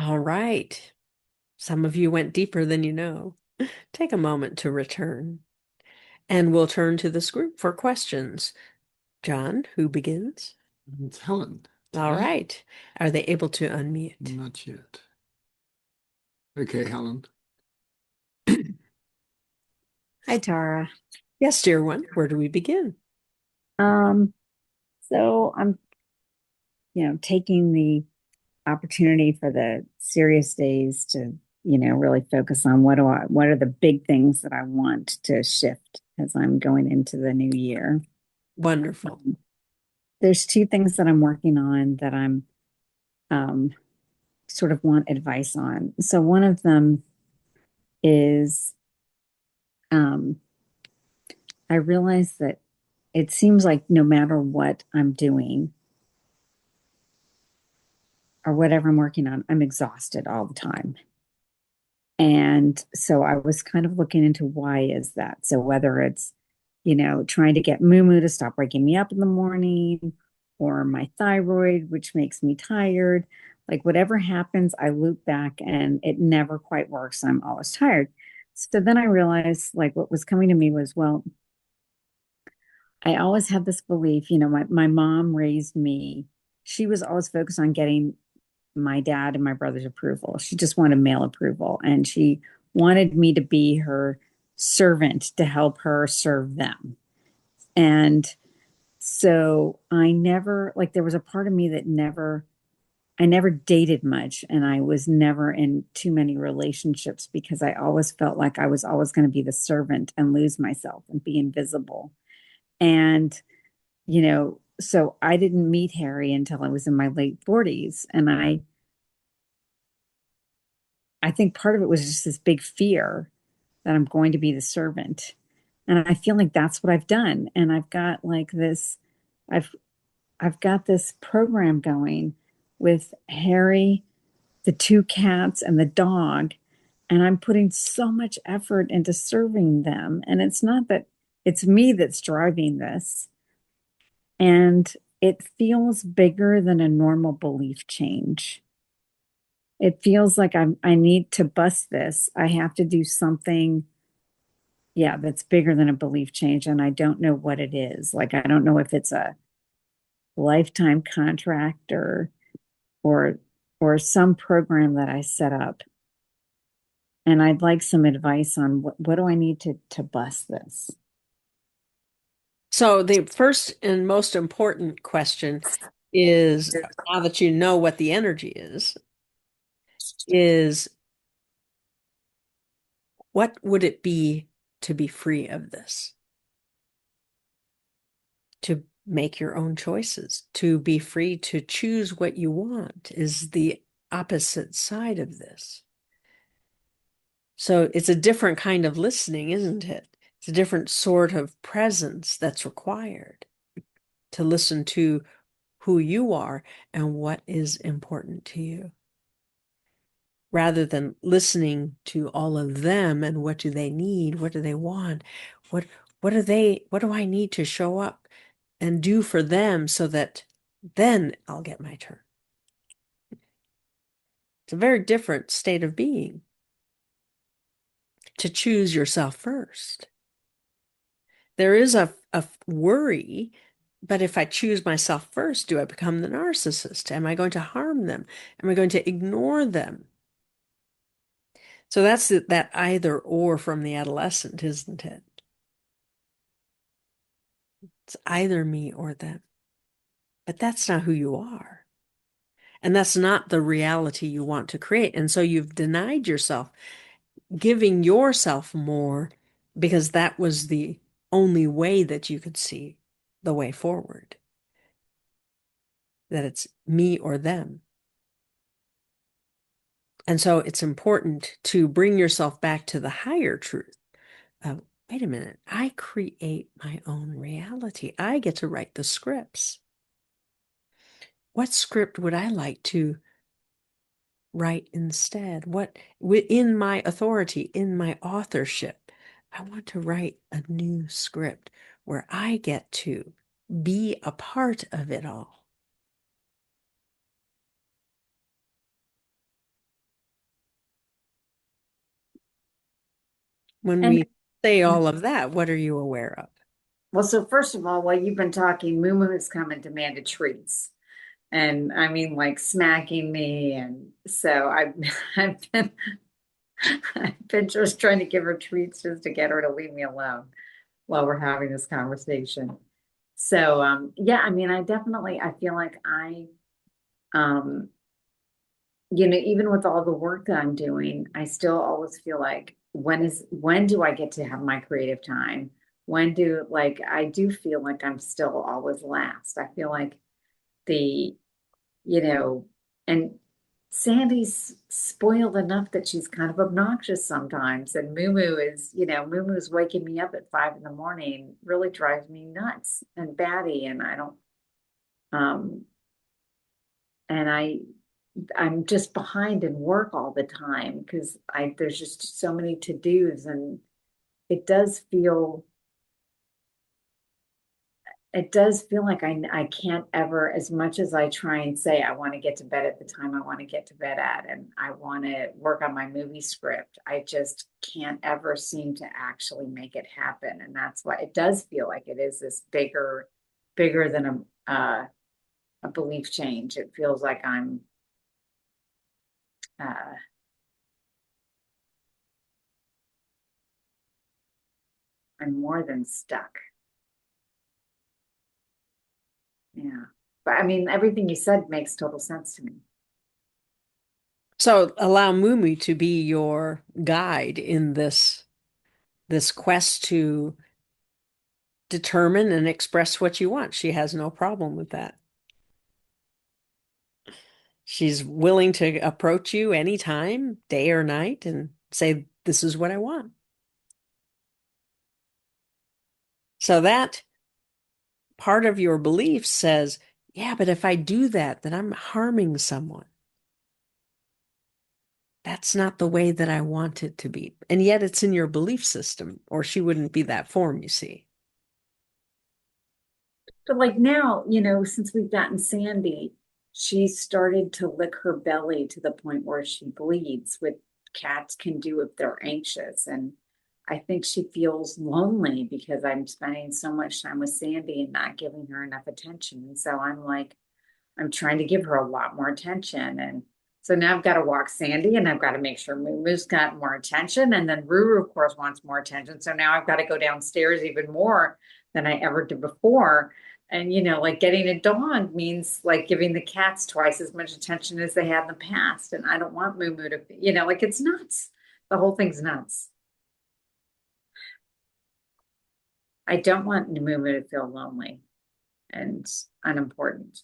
All right. Some of you went deeper than you know. Take a moment to return, and we'll turn to this group for questions. John, who begins? It's Helen All today. right. Are they able to unmute? Not yet. Okay, Helen. Hi, Tara. Yes, dear one. Where do we begin? Um, so I'm, taking the opportunity for the serious days to, really focus on what are the big things that I want to shift as I'm going into the new year. Wonderful. There's two things that I'm working on that I'm um, sort of want advice on. So one of them is um, I realize that it seems like no matter what I'm doing or whatever I'm working on, I'm exhausted all the time. And so I was kind of looking into why is that? So whether it's, trying to get Moo to stop waking me up in the morning or my thyroid, which makes me tired, like whatever happens, I loop back and it never quite works. I'm always tired. So then I realized like what was coming to me was, well, I always had this belief, my mom raised me. She was always focused on getting my dad and my brother's approval. She just wanted male approval. And she wanted me to be her servant to help her serve them. And so I never, like, there was a part of me that I never dated much. And I was never in too many relationships because I always felt like I was always going to be the servant and lose myself and be invisible. And, so I didn't meet Harry until I was in my late 40s. And I think part of it was just this big fear that I'm going to be the servant. And I feel like that's what I've done. And I've got like this, I've I've got this program going with Harry, the two cats, and the dog. And I'm putting so much effort into serving them. And it's not that it's me that's driving this. And it feels bigger than a normal belief change. It feels like I need to bust this. I have to do something, yeah, that's bigger than a belief change. And I don't know what it is. Like I don't know if it's a lifetime contract or or some program that I set up. And I'd like some advice on what do I need to bust this? So, the first and most important question is, now that you know what the energy is what would it be to be free of this? To make your own choices, to be free to choose what you want is the opposite side of this. So it's a different kind of listening, isn't it? It's a different sort of presence that's required to listen to who you are and what is important to you, rather than listening to all of them and what do they need, what do they want, what what do I need to show up and do for them so that then I'll get my turn. It's a very different state of being to choose yourself first. There is a worry, but if I choose myself first, do I become the narcissist? Am I going to harm them? Am I going to ignore them? So that's that either or from the adolescent, isn't it? It's either me or them. But that's not who you are. And that's not the reality you want to create. And so you've denied yourself giving yourself more because that was the only way that you could see the way forward, that it's me or them. And so it's important to bring yourself back to the higher truth of, wait a minute, I create my own reality. I get to write the scripts. What script would I like to write instead? What, in my authority, in my authorship, I want to write a new script where I get to be a part of it all. When And we say all of that, what are you aware of? well, so first of all, while you've been talking, Moo Moo has come and demanded treats. And I mean, like smacking me. And so I've been, I've been just trying to give her treats just to get her to leave me alone while we're having this conversation. So, yeah, I mean, I feel like um, even with all the work that I'm doing, I still always feel like when do I get to have my creative time? I do feel like I'm still always last. I feel like the, you know, and Sandy's spoiled enough that she's kind of obnoxious sometimes. And Moo Moo's waking me up at 5 in the morning, really drives me nuts and batty. And I don't, um, and I'm just behind in work all the time because there's just so many to-dos, and it does feel it does feel like I can't ever, as much as I try and say I want to get to bed at the time I want to get to bed at, and I want to work on my movie script, I just can't ever seem to actually make it happen. And that's why it does feel like it is this bigger than a belief change. It feels like uh, I'm more than stuck. Yeah. But I mean, everything you said makes total sense to me. So allow Mumu to be your guide in this quest to determine and express what you want. She has no problem with that. She's willing to approach you anytime, day or night, and say, "This is what I want." So that part of your belief says, yeah, but if I do that, then I'm harming someone. That's not the way that I want it to be. And yet it's in your belief system, or she wouldn't be that form, you see. But like now, since we've gotten Sandy, she started to lick her belly to the point where she bleeds, which cats can do if they're anxious. And I think she feels lonely because I'm spending so much time with Sandy and not giving her enough attention. And so I'm trying to give her a lot more attention. And so now I've got to walk Sandy, and I've got to make sure Moo Moo's got more attention. And then Ruru, of course, wants more attention. So now I've got to go downstairs even more than I ever did before. And, like getting a dog means like giving the cats twice as much attention as they had in the past. And I don't want Moo Moo to, like it's nuts. The whole thing's nuts. I don't want Moo Moo to feel lonely and unimportant.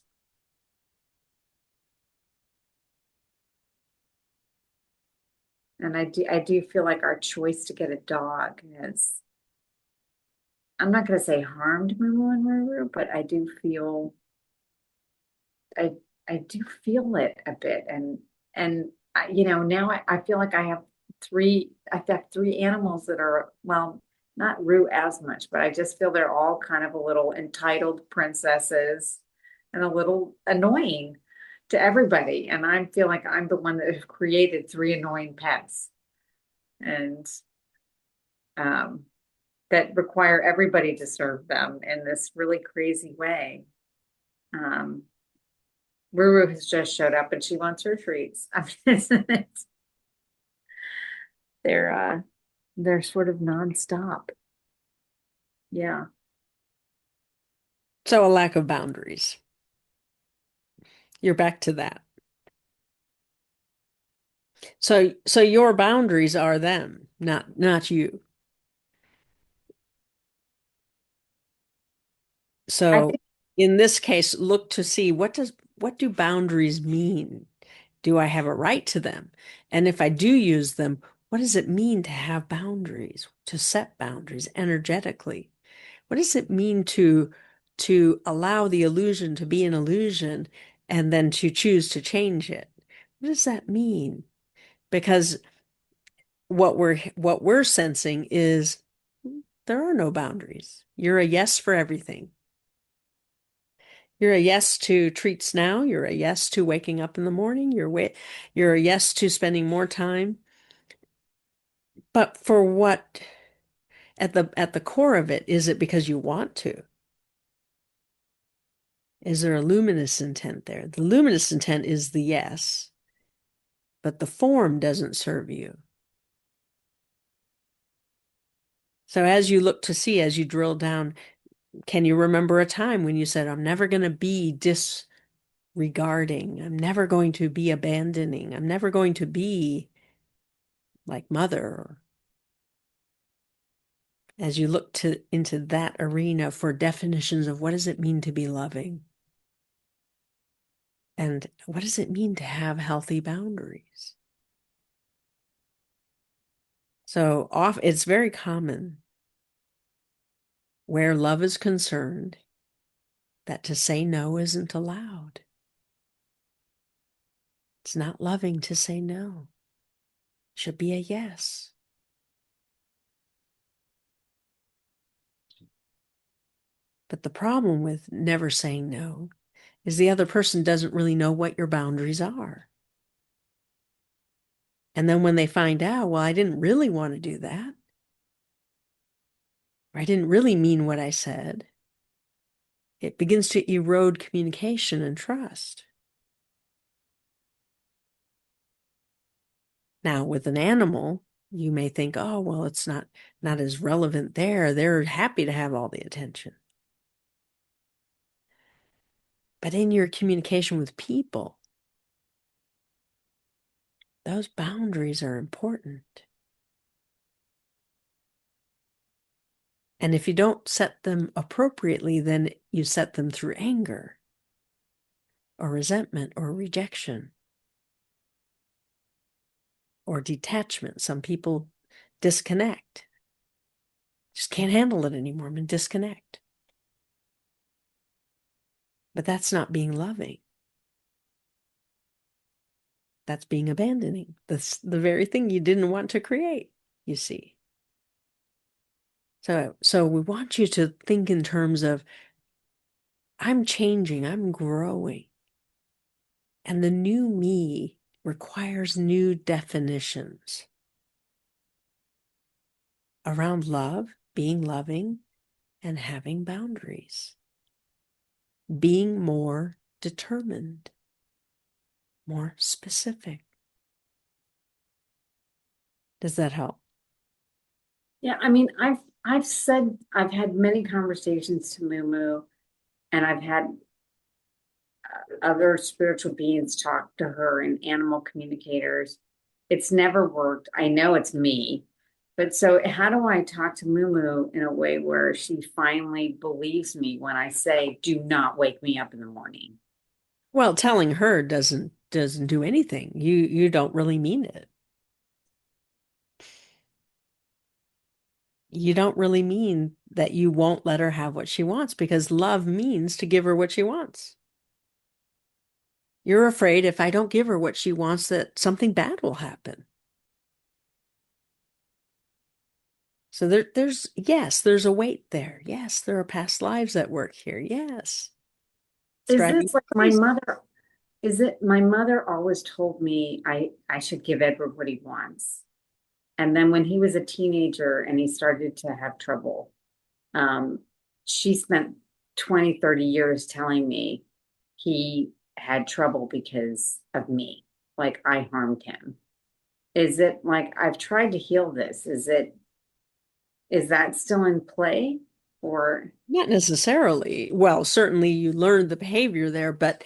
And I do feel like our choice to get a dog has, I'm not going to say harmed Moo and Ruru, but I, I do feel it a bit. Now I feel like I have three animals that are, well, not Rue as much, but I just feel they're all kind of a little entitled princesses and a little annoying to everybody. And I feel like I'm the one that have created three annoying pets. And um, that require everybody to serve them in this really crazy way. Um, Ruru has just showed up and she wants her treats. I mean, they're uh, they're sort of nonstop. Yeah. So a lack of boundaries. You're back to that. So your boundaries are them, not you. I So think in this case, look to see what do boundaries mean? Do I have a right to them? And if I do use them, what does it mean to have boundaries, to set boundaries energetically? What does it mean to allow the illusion to be an illusion and then to choose to change it? What does that mean? Because what we're sensing is there are no boundaries. You're a yes for everything. You're a yes to treats now. You're a yes to waking up in the morning. You're a yes to spending more time But for what, at the core of it, is it because you want to? Is there a luminous intent there? The luminous intent is the yes, but the form doesn't serve you. So as you look to see, as you drill down, can you remember a time when you said, I'm never going to be disregarding, I'm never going to be abandoning, I'm never going to be like mother? As you look into that arena for definitions of what does it mean to be loving? And what does it mean to have healthy boundaries? So it's very common where love is concerned that to say no isn't allowed. It's not loving to say no. It should be a yes. But the problem with never saying no is the other person doesn't really know what your boundaries are. And then when they find out, well, I didn't really want to do that, or I didn't really mean what I said, it begins to erode communication and trust. Now, with an animal, you may think, oh, well, it's not as relevant there. They're happy to have all the attention. But in your communication with people, those boundaries are important. And if you don't set them appropriately, then you set them through anger or resentment or rejection or detachment. Some people disconnect, just can't handle it anymore and disconnect. But that's not being loving. That's being abandoning. That's the very thing you didn't want to create, you see. So we want you to think in terms of, I'm changing, I'm growing. And the new me requires new definitions around love, being loving, and having boundaries. Being more determined, more specific. Does that help? Yeah, I mean, I've had many conversations to Moo, and I've had other spiritual beings talk to her and animal communicators. It's never worked. I know it's me. But so how do I talk to Moo in a way where she finally believes me when I say, do not wake me up in the morning? Well, telling her doesn't do anything. You don't really mean it. You don't really mean that you won't let her have what she wants, because love means to give her what she wants. You're afraid if I don't give her what she wants that something bad will happen. So there's a weight there. Yes, there are past lives at work here. Yes. It's Is driving this you like crazy. my mother always told me I should give Edward what he wants. And then when he was a teenager and he started to have trouble, um, she spent 20, 30 years telling me he had trouble because of me, like I harmed him. Is it like I've tried to heal this? Is that still in play? Or Not necessarily. Well, certainly you learned the behavior there, but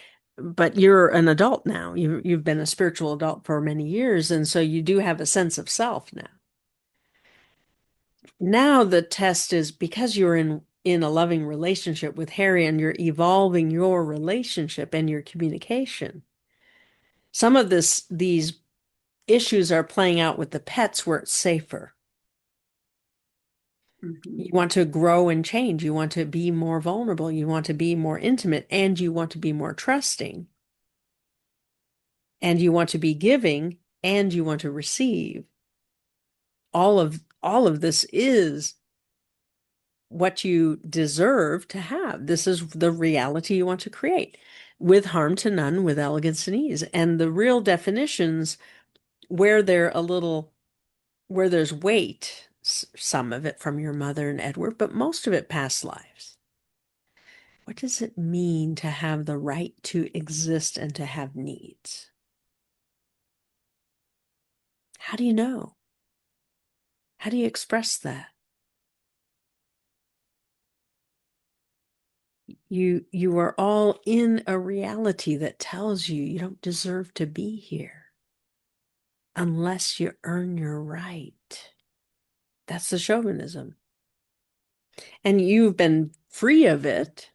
you're an adult now. You've been a spiritual adult for many years, and so you do have a sense of self now. Now the test is, because you're in a loving relationship with Harry and you're evolving your relationship and your communication. Some of these issues are playing out with the pets where it's safer. Mhm. You want to grow and change. You want to be more vulnerable. You want to be more intimate, and you want to be more trusting. And you want to be giving, and you want to receive. All of this is what you deserve to have. This is the reality you want to create, with harm to none, with elegance and ease. And the real definitions, where they're a little where there's weight, some of it from your mother and Edward, but most of it past lives. What does it mean to have the right to exist and to have needs? How do you know? How do you express that? You are all in a reality that tells you you don't deserve to be here unless you earn your right. That's the chauvinism. And you've been free of it,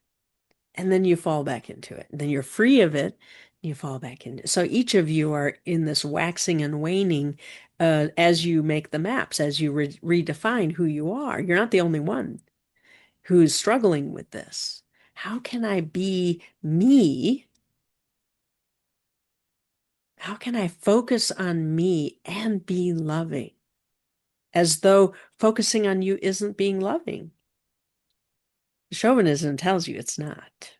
and then you fall back into it. And then you're free of it, you fall back into it. So each of you are in this waxing and waning as you make the maps, as you redefine who you are. You're not the only one who's struggling with this. How can I be me? How can I focus on me and be loving? As though focusing on you isn't being loving. Chauvinism tells you it's not.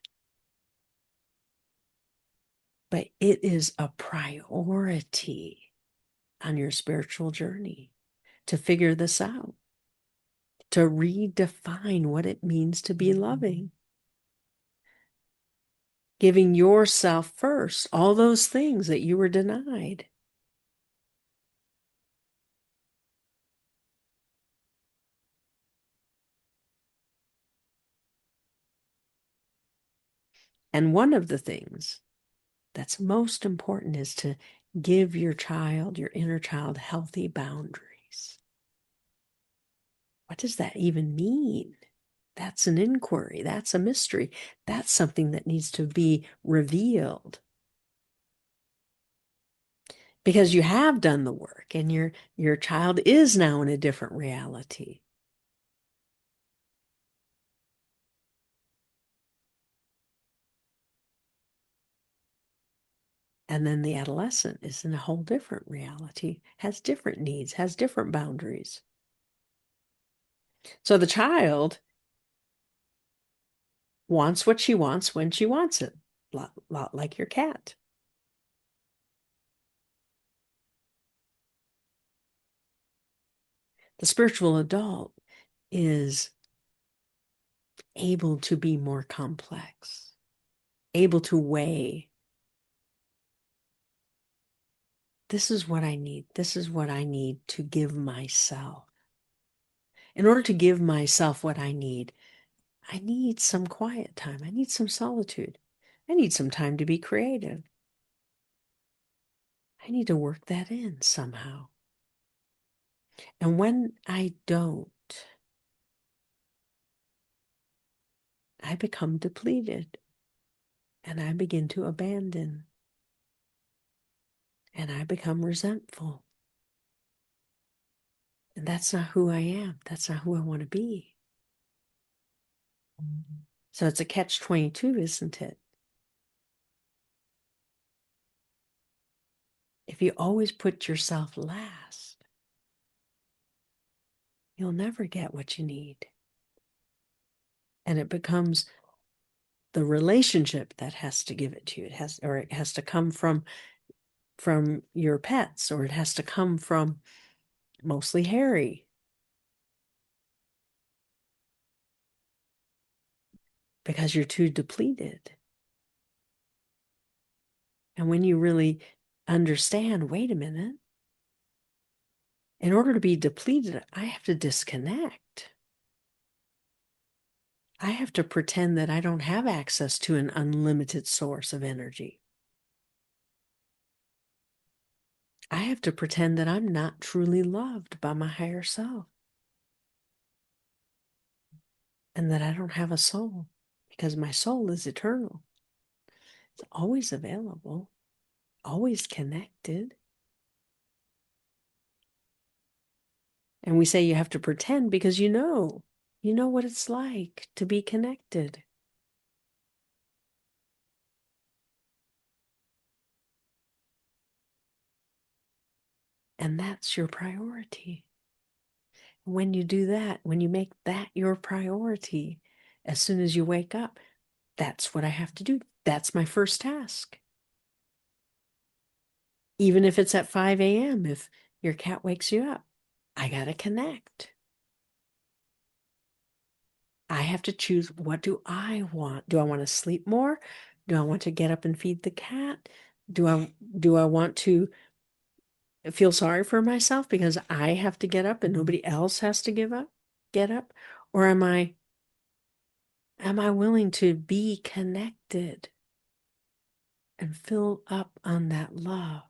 But it is a priority on your spiritual journey to figure this out, to redefine what it means to be loving. Giving yourself first, all those things that you were denied. And one of the things that's most important is to give your child, your inner child, healthy boundaries. What does that even mean? That's an inquiry. That's a mystery. That's something that needs to be revealed. Because you have done the work and your child is now in a different reality. And then the adolescent is in a whole different reality, has different needs, has different boundaries. So the child wants what she wants when she wants it, lot like your cat. The spiritual adult is able to be more complex, able to weigh. This is what I need. This is what I need to give myself. In order to give myself what I need some quiet time. I need some solitude. I need some time to be creative. I need to work that in somehow. And when I don't, I become depleted and I begin to abandon and I become resentful. And that's not who I am. That's not who I want to be. So it's a catch-22, isn't it? If you always put yourself last, you'll never get what you need. And it becomes the relationship that has to give it to you. It has to come from your pets, or it has to come from mostly Harry. Because you're too depleted. And when you really understand, wait a minute, in order to be depleted, I have to disconnect. I have to pretend that I don't have access to an unlimited source of energy. I have to pretend that I'm not truly loved by my higher self. And that I don't have a soul, because my soul is eternal. It's always available, always connected. And we say you have to pretend because you know what it's like to be connected. And that's your priority. When you do that, when you make that your priority, as soon as you wake up, that's what I have to do. That's my first task. Even if it's at 5 a.m., if your cat wakes you up, I got to connect. I have to choose, what do I want? Do I want to sleep more? Do I want to get up and feed the cat? Do I want to feel sorry for myself because I have to get up and nobody else has to get up? Or am I willing to be connected and fill up on that love?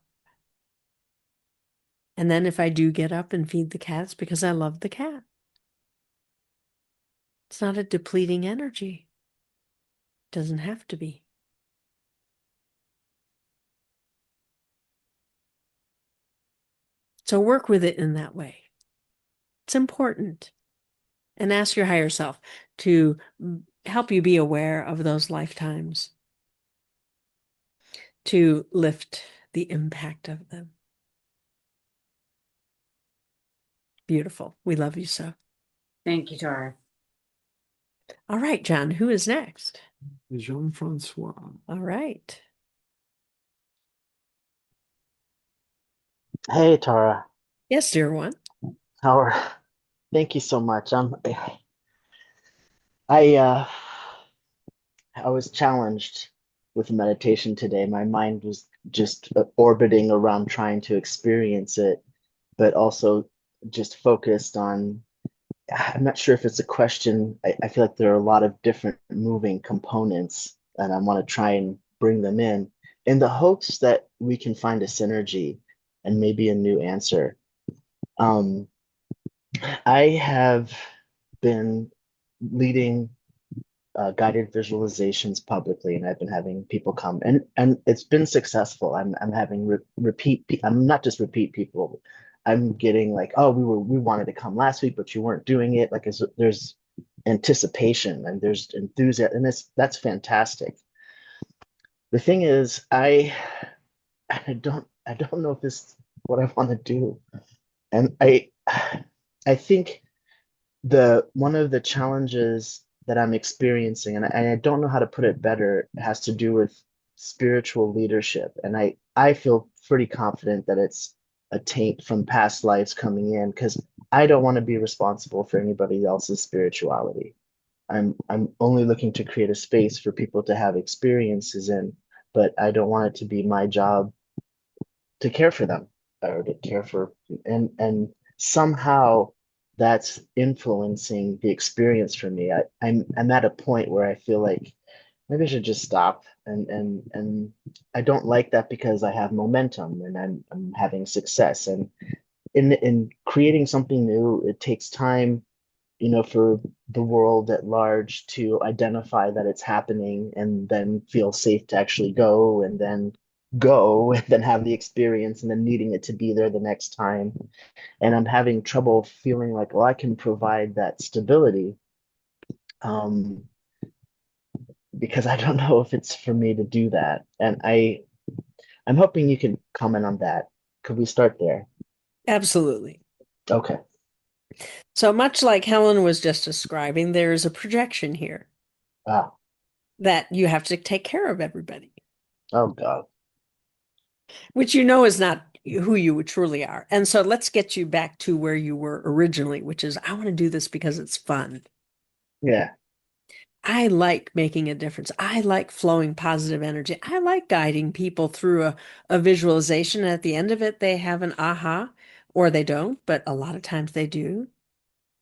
And then if I do get up and feed the cat, it's because I love the cat. It's not a depleting energy. Doesn't have to be. So work with it in that way. It's important. And ask your higher self to help you be aware of those lifetimes, to lift the impact of them. Beautiful. We love you so. Thank you, Tara. All right, John, who is next? Jean-Francois. All right. Hey Tara, Yes, dear one. how are? Thank you so much. I uh I was challenged with meditation today. My mind was just orbiting around trying to experience it, but also just focused on. I'm not sure if it's a question. I feel like there are a lot of different moving components, and I want to try and bring them in the hopes that we can find a synergy and maybe a new answer. Um, I have been leading guided visualizations publicly, and I've been having people come, and it's been successful. I'm having repeat. I'm not just repeat people. I'm getting like, oh, we wanted to come last week, but you weren't doing it. Like, there's anticipation and there's enthusiasm, and that's fantastic. The thing is, I don't know if this is what I want to do, and I think the one of the challenges that I'm experiencing, and I don't know how to put it better, has to do with spiritual leadership. And I feel pretty confident that it's a taint from past lives coming in because I don't want to be responsible for anybody else's spirituality. I'm only looking to create a space for people to have experiences in, but I don't want it to be my job to care for them or to care for and somehow that's influencing the experience for me. I'm at a point where I feel like maybe I should just stop and I don't like that because I have momentum and I'm having success and in creating something new it takes time, for the world at large to identify that it's happening and then feel safe to actually go and then go and then have the experience and then needing it to be there the next time. And I'm having trouble feeling like, well, I can provide that stability, um, because I don't know if it's for me to do that. And I'm hoping you can comment on that. Could we start there? Absolutely. Okay. So much like Helen was just describing, there's a projection here Ah, that you have to take care of everybody, oh God. which you know is not who you truly are. And so let's get you back to where you were originally, which is I want to do this because it's fun. Yeah. I like making a difference. I like flowing positive energy. I like guiding people through a visualization. And at the end of it, they have an aha, or they don't, but a lot of times they do.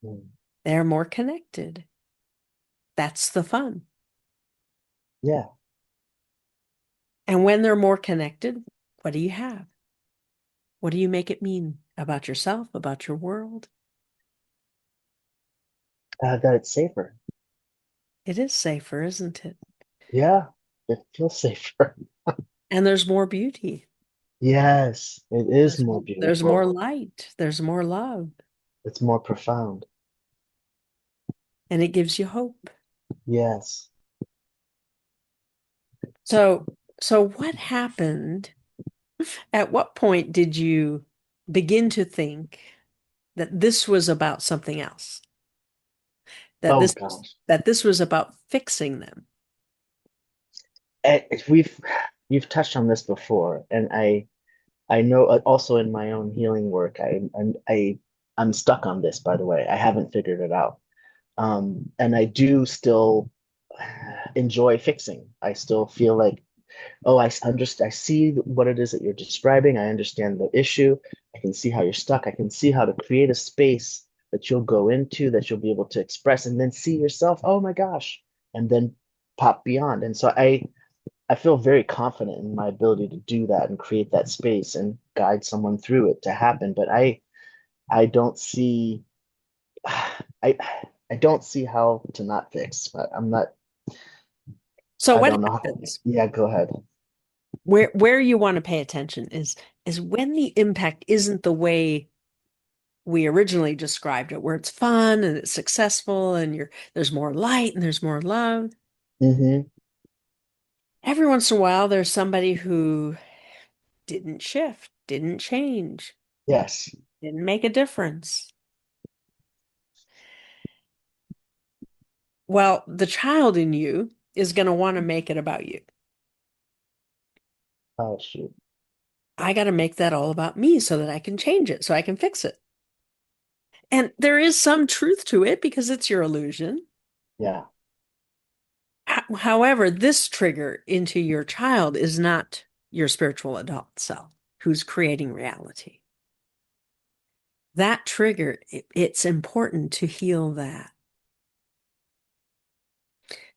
Mm. They're more connected. That's the fun. Yeah. And when they're more connected, what do you have? What do you make it mean about yourself, about your world? That it's safer. It is safer, isn't it? Yeah. It feels safer. And there's more beauty. Yes, it is There's, more there's more beautiful. light. There's more love. It's more profound. And it gives you hope. Yes. So what happened? At what point did you begin to think that this was about something else? That Oh this gosh. that this was about fixing them? You've touched on this before, and I know also in my own healing work, I'm stuck on this, by the way. I haven't figured it out. And I do still enjoy fixing. I still feel like, oh, understand. I see what it is that you're describing. I understand the issue. I can see how you're stuck. I can see how to create a space that you'll go into, that you'll be able to express, and then see yourself. Oh my gosh, and then pop beyond. And so I feel very confident in my ability to do that and create that space and guide someone through it to happen. But I don't see I I don't see how to not fix. But I'm not. So I what don't know how. happens? Yeah, go ahead. Where you want to pay attention is when the impact isn't the way we originally described it, where it's fun and it's successful and there's more light and there's more love. Mm-hmm. Every once in a while, there's somebody who didn't shift, didn't change, Yes. didn't make a difference. Well, the child in you is going to want to make it about you. Oh shoot. I got to make that all about me so that I can change it, so I can fix it. And there is some truth to it because it's your illusion. Yeah. However, this trigger into your child is not your spiritual adult self who's creating reality. That trigger, it's important to heal that,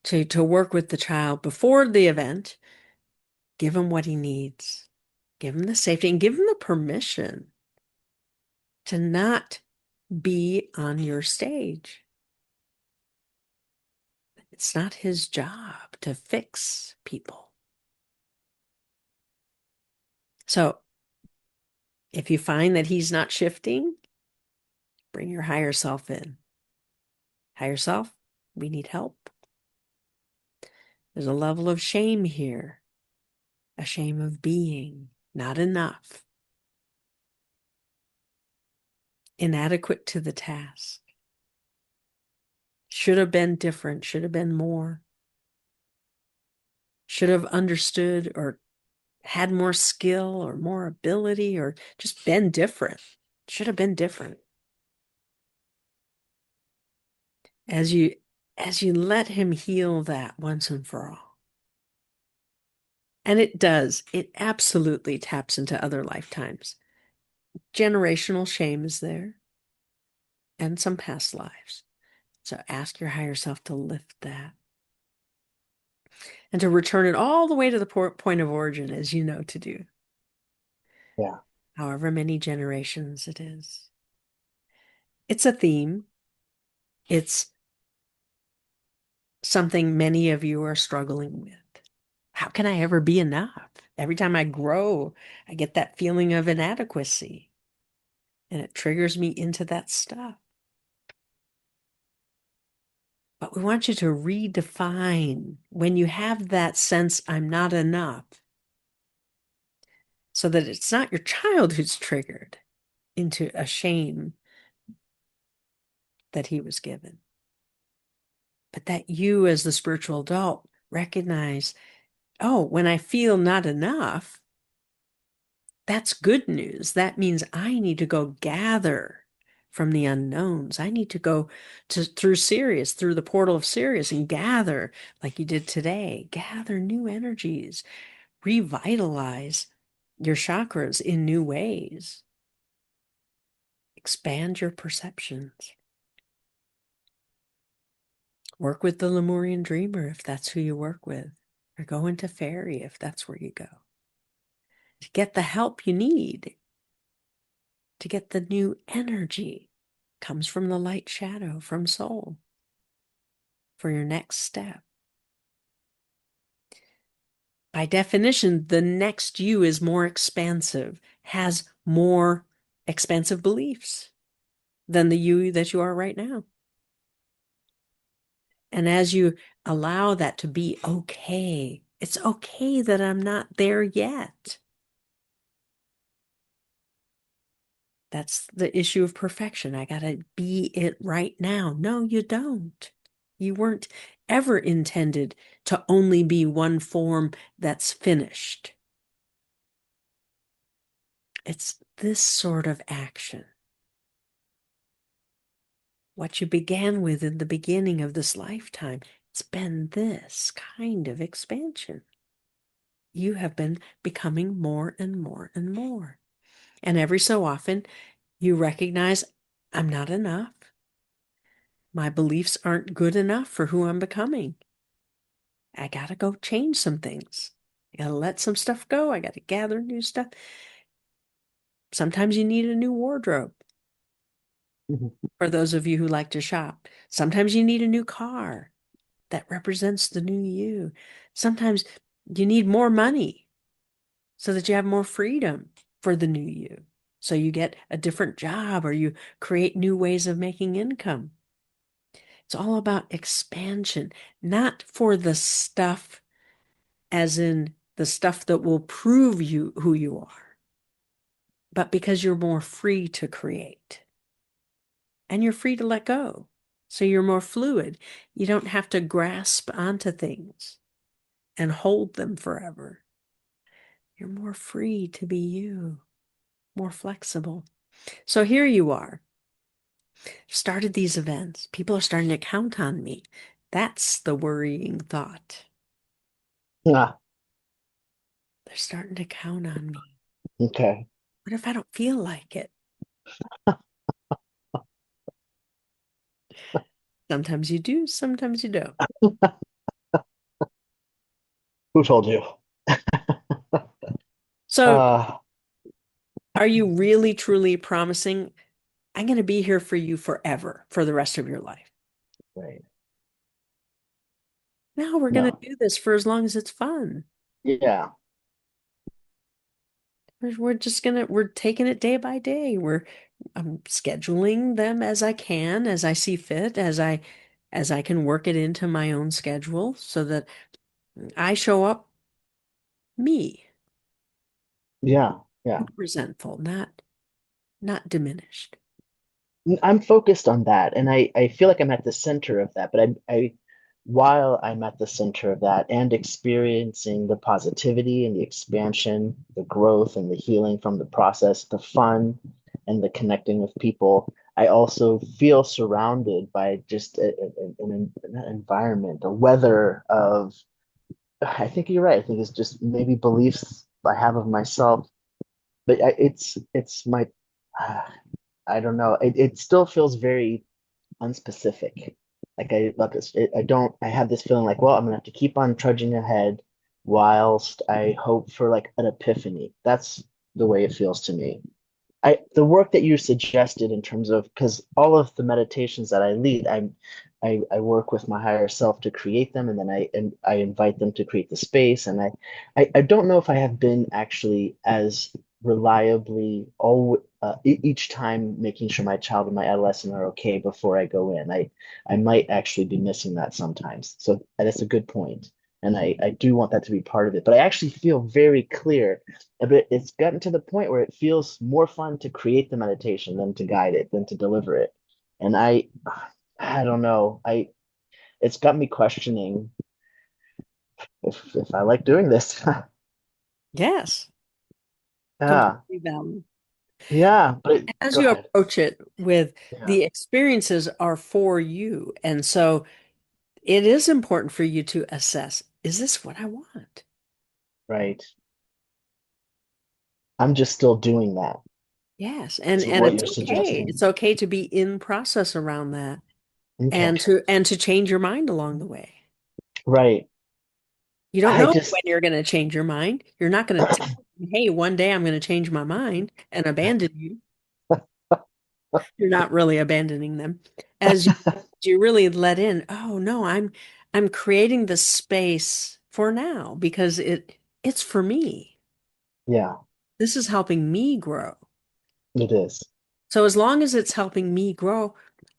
to work with the child before the event, give him what he needs, give him the safety, and give him the permission to not be on your stage. It's not his job to fix people. So if you find that he's not shifting, bring your higher self in. Higher self, we need help. There's a level of shame here, a shame of being not enough, inadequate to the task. Should have been different, should have been more, should have understood or had more skill or more ability or just been different. Should have been different. As you let him heal that once and for all. And it absolutely taps into other lifetimes. Generational shame is there and some past lives. So ask your higher self to lift that and to return it all the way to the point of origin, as you know to do, Yeah. however many generations it is. It's a theme. It's something many of you are struggling with. How can I ever be enough? Every time I grow, I get that feeling of inadequacy, and it triggers me into that stuff. But we want you to redefine when you have that sense, I'm not enough, so that it's not your child who's triggered into a shame that he was given, but that you, as the spiritual adult, recognize, oh, when I feel not enough, that's good news. That means I need to go gather from the unknowns. I need to go through Sirius, through the portal of Sirius, and gather, like you did today, gather new energies, revitalize your chakras in new ways, expand your perceptions. Work with the Lemurian dreamer if that's who you work with, or go into fairy if that's where you go. To get the help you need, to get the new energy, comes from the light shadow, from soul, for your next step. By definition, the next you is more expansive, has more expansive beliefs than the you that you are right now. And as you allow that to be okay, it's okay that I'm not there yet. That's the issue of perfection. I got to be it right now. No, you don't. You weren't ever intended to only be one form that's finished. It's this sort of action. what you began with in the beginning of this lifetime. It's been this kind of expansion. You have been becoming more and more and more. And every so often, you recognize I'm not enough. My beliefs aren't good enough for who I'm becoming. I got to go change some things. I got to let some stuff go. I got to gather new stuff. Sometimes you need a new wardrobe. Mhm. For those of you who like to shop, sometimes you need a new car that represents the new you. Sometimes you need more money so that you have more freedom for the new you. So you get a different job or you create new ways of making income. It's all about expansion, not for the stuff, as in the stuff that will prove you who you are, but because you're more free to create and you're free to let go. So you're more fluid. You don't have to grasp onto things and hold them forever. You're more free to be you, more flexible. So here you are. Started these events. People are starting to count on me. That's the worrying thought. Ah, They're starting to count on me. okay. What if I don't feel like it? Sometimes you do, sometimes you don't. Who told you? So, Uh, are you really truly promising I'm going to be here for you forever, for the rest of your life? right. No, we're going to No. do this for as long as it's fun. Yeah. We're just gonna, we're taking it day by day. I'm scheduling them as I can, as I see fit, as I can work it into my own schedule so that I show up me, Yeah. Yeah. not resentful, not diminished. I'm focused on that, and I feel like I'm at the center of that. But while I'm at the center of that and experiencing the positivity and the expansion, the growth and the healing from the process, the fun and the connecting with people, I also feel surrounded by just an environment, a weather of, I think you're right. I think it's just maybe beliefs I have of myself, but it's my. Uh, I don't know. It still feels very unspecific. Like I about this, I don't. I have this feeling like, well, I'm gonna have to keep on trudging ahead, whilst I hope for like an epiphany. That's the way it feels to me. The work that you suggested in terms of, because all of the meditations that I lead, I work with my higher self to create them, and then I invite them to create the space. And I don't know if I have been actually as reliably each time making sure my child and my adolescent are okay before I go in. I might actually be missing that sometimes. So that's a good point. And I do want that to be part of it. But I actually feel very clear, but it's gotten to the point where it feels more fun to create the meditation than to guide it, than to deliver it. And I don't know. It's got me questioning if I like doing this. Yes, Yeah, completely valid. yeah. As Go you ahead. approach it with Yeah, the experiences are for you. And so it is important for you to assess, is this what I want? right. I'm just still doing that, Yes. is And what it's you're okay. suggesting. It's okay to be in process around that Okay, and to change your mind along the way. right. You don't I know when just, you're going to change your mind. You're not going to tell them, hey, one day I'm going to change my mind and abandon you. You're not really abandoning them. As you really let in, oh no, I'm creating the space for now because it's for me. yeah, This is helping me grow. it is. So as long as it's helping me grow,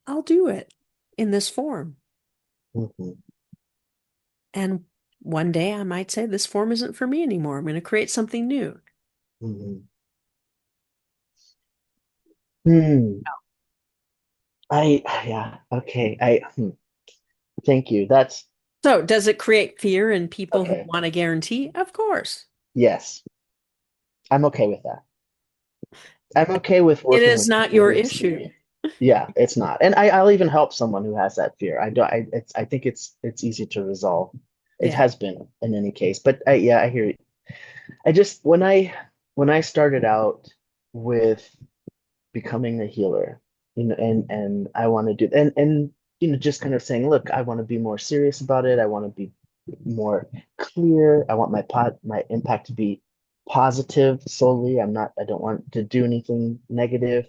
I'll do it in this form. Mhm, And one day I might say this form isn't for me anymore. I'm going to create something new. mhm. Hmm. Yeah, okay. Thank you. That's So does it create fear in people who okay. want a guarantee? Of course. Yes, I'm okay with that. I'm okay with It working is with not people your who issue. experience. Yeah, it's not. And I'll even help someone who has that fear. I don't, I think it's easy to resolve. It Yeah. has been in any case. But yeah, I hear you. I just, when I started out with becoming a healer, and I want to do, and just kind of saying, look, I want to be more serious about it. I want to be more clear. I want my impact to be positive solely. I don't want to do anything negative.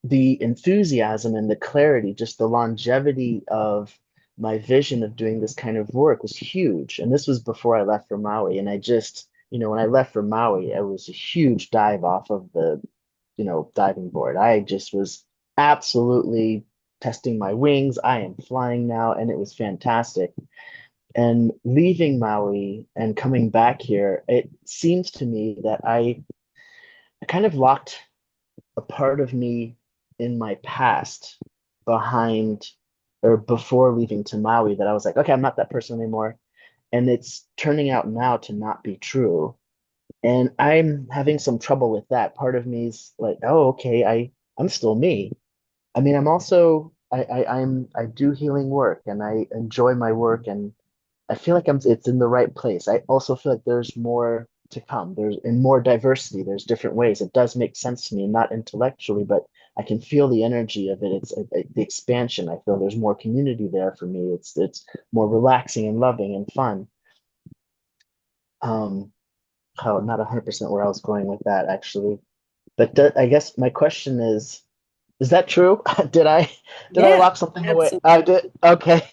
The enthusiasm and the clarity, just the longevity of my vision of doing this kind of work was huge. And this was before I left for Maui. And I just, when I left for Maui, it was a huge dive off of the, diving board. I just was absolutely testing my wings. I am flying now, and it was fantastic. And leaving Maui and coming back here, it seems to me that I kind of locked a part of me in my past behind or before leaving to Maui, that I was like, okay, I'm not that person anymore. And it's turning out now to not be true. And I'm having some trouble with that. Part of me is like, oh, okay, I'm still me. I mean, I'm also I do healing work, and I enjoy my work, and I feel like it's in the right place. I also feel like there's more to come. There's in more diversity. There's different ways. It does make sense to me, not intellectually, but I can feel the energy of it. It's the expansion. I feel there's more community there for me. It's more relaxing and loving and fun. Um, how not 100% where I was going with that actually. But I guess my question is that true? Did I Yeah, lock something away? absolutely. I did. Okay.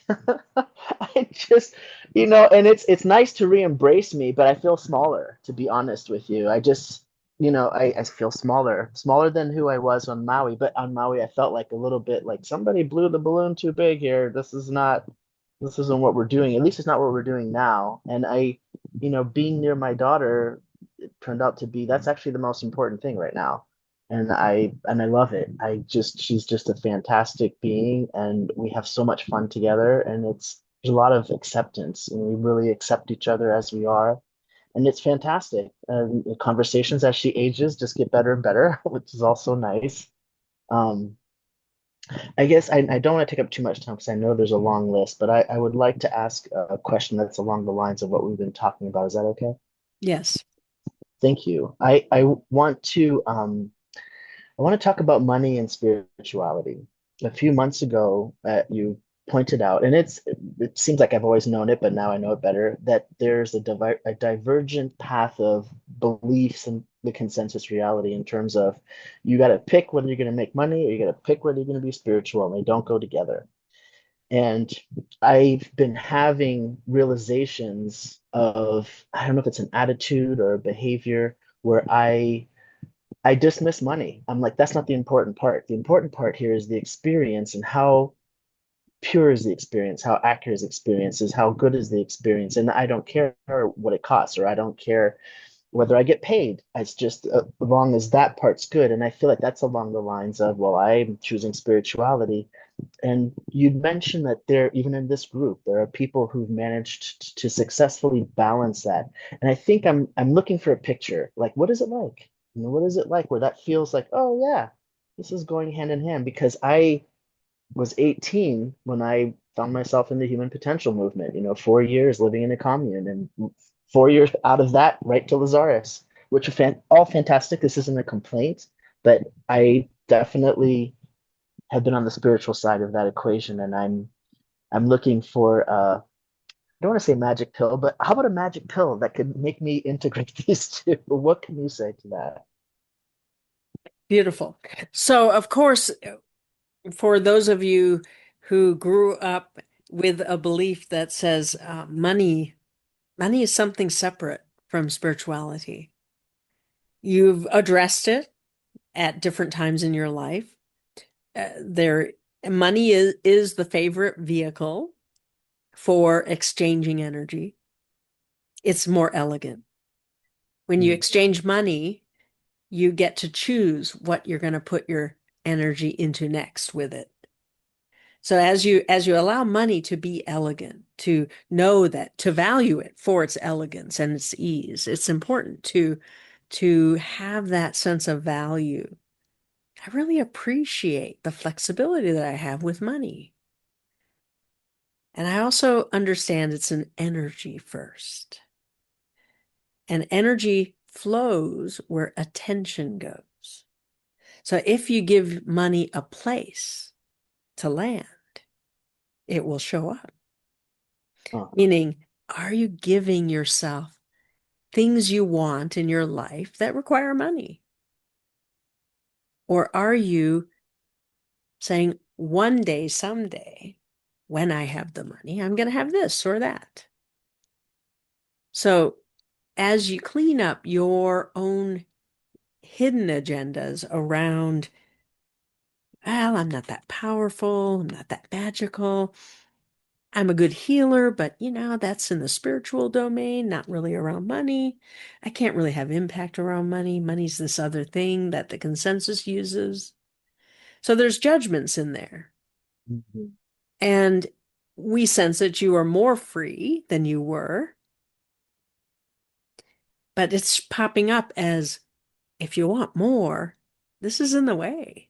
I just, and it's nice to re-embrace me, but I feel smaller, to be honest with you. I just, I feel smaller than who I was on Maui. But on Maui, I felt like a little bit like somebody blew the balloon too big here. This isn't what we're doing. At least it's not what we're doing now. And being near my daughter, it turned out to be that's actually the most important thing right now. And I love it. She's just a fantastic being, and we have so much fun together, and there's a lot of acceptance, and we really accept each other as we are, and it's fantastic. And the conversations as she ages just get better and better, which is also nice. Um, I guess I don't want to take up too much time because I know there's a long list, but I would like to ask a question that's along the lines of what we've been talking about. Is that okay? Yes. Thank you. I want to talk about money and spirituality. A few months ago, you pointed out, and it seems like I've always known it, but now I know it better, that there's a divergent path of beliefs and the consensus reality in terms of you got to pick whether you're going to make money or you got to pick whether you're going to be spiritual, and they don't go together. And I've been having realizations of, I don't know if it's an attitude or a behavior where I dismiss money. I'm like, that's not the important part. The important part here is the experience, and how pure is the experience, how accurate is the experience, is how good is the experience. And I don't care what it costs, or I don't care whether I get paid. It's just as long as that part's good. And I feel like that's along the lines of, well, I'm choosing spirituality. And you mentioned that even in this group, there are people who've managed to successfully balance that. And I think I'm looking for a picture. Like, what is it like? What is it like where that feels like, oh yeah, this is going hand in hand? Because I was 18 when I found myself in the human potential movement, 4 years living in a commune, and 4 years out of that, right to Lazarus, which are all fantastic. This isn't a complaint, but I definitely have been on the spiritual side of that equation, and I'm looking for I don't want to say magic pill, but how about a magic pill that could make me integrate these two? What can you say to that? Beautiful. So, of course, for those of you who grew up with a belief that says money is something separate from spirituality, you've addressed it at different times in your life. There, money is the favorite vehicle for exchanging energy. It's more elegant. When you Mm, exchange money, you get to choose what you're going to put your energy into next with it. So as you allow money to be elegant, to know that, to value it for its elegance and its ease, it's important to have that sense of value I really appreciate the flexibility that I have with money. And I also understand it's an energy first. And energy flows where attention goes. So if you give money a place to land, it will show up. Oh, Meaning, are you giving yourself things you want in your life that require money? Or are you saying, one day, someday, when I have the money, I'm going to have this or that? So as you clean up your own hidden agendas around, well, I'm not that powerful, I'm not that magical, I'm a good healer, but that's in the spiritual domain, not really around money. I can't really have impact around money. Money's this other thing that the consensus uses. So there's judgments in there. mhm. And we sense that you are more free than you were, but it's popping up as, if you want more, this is in the way.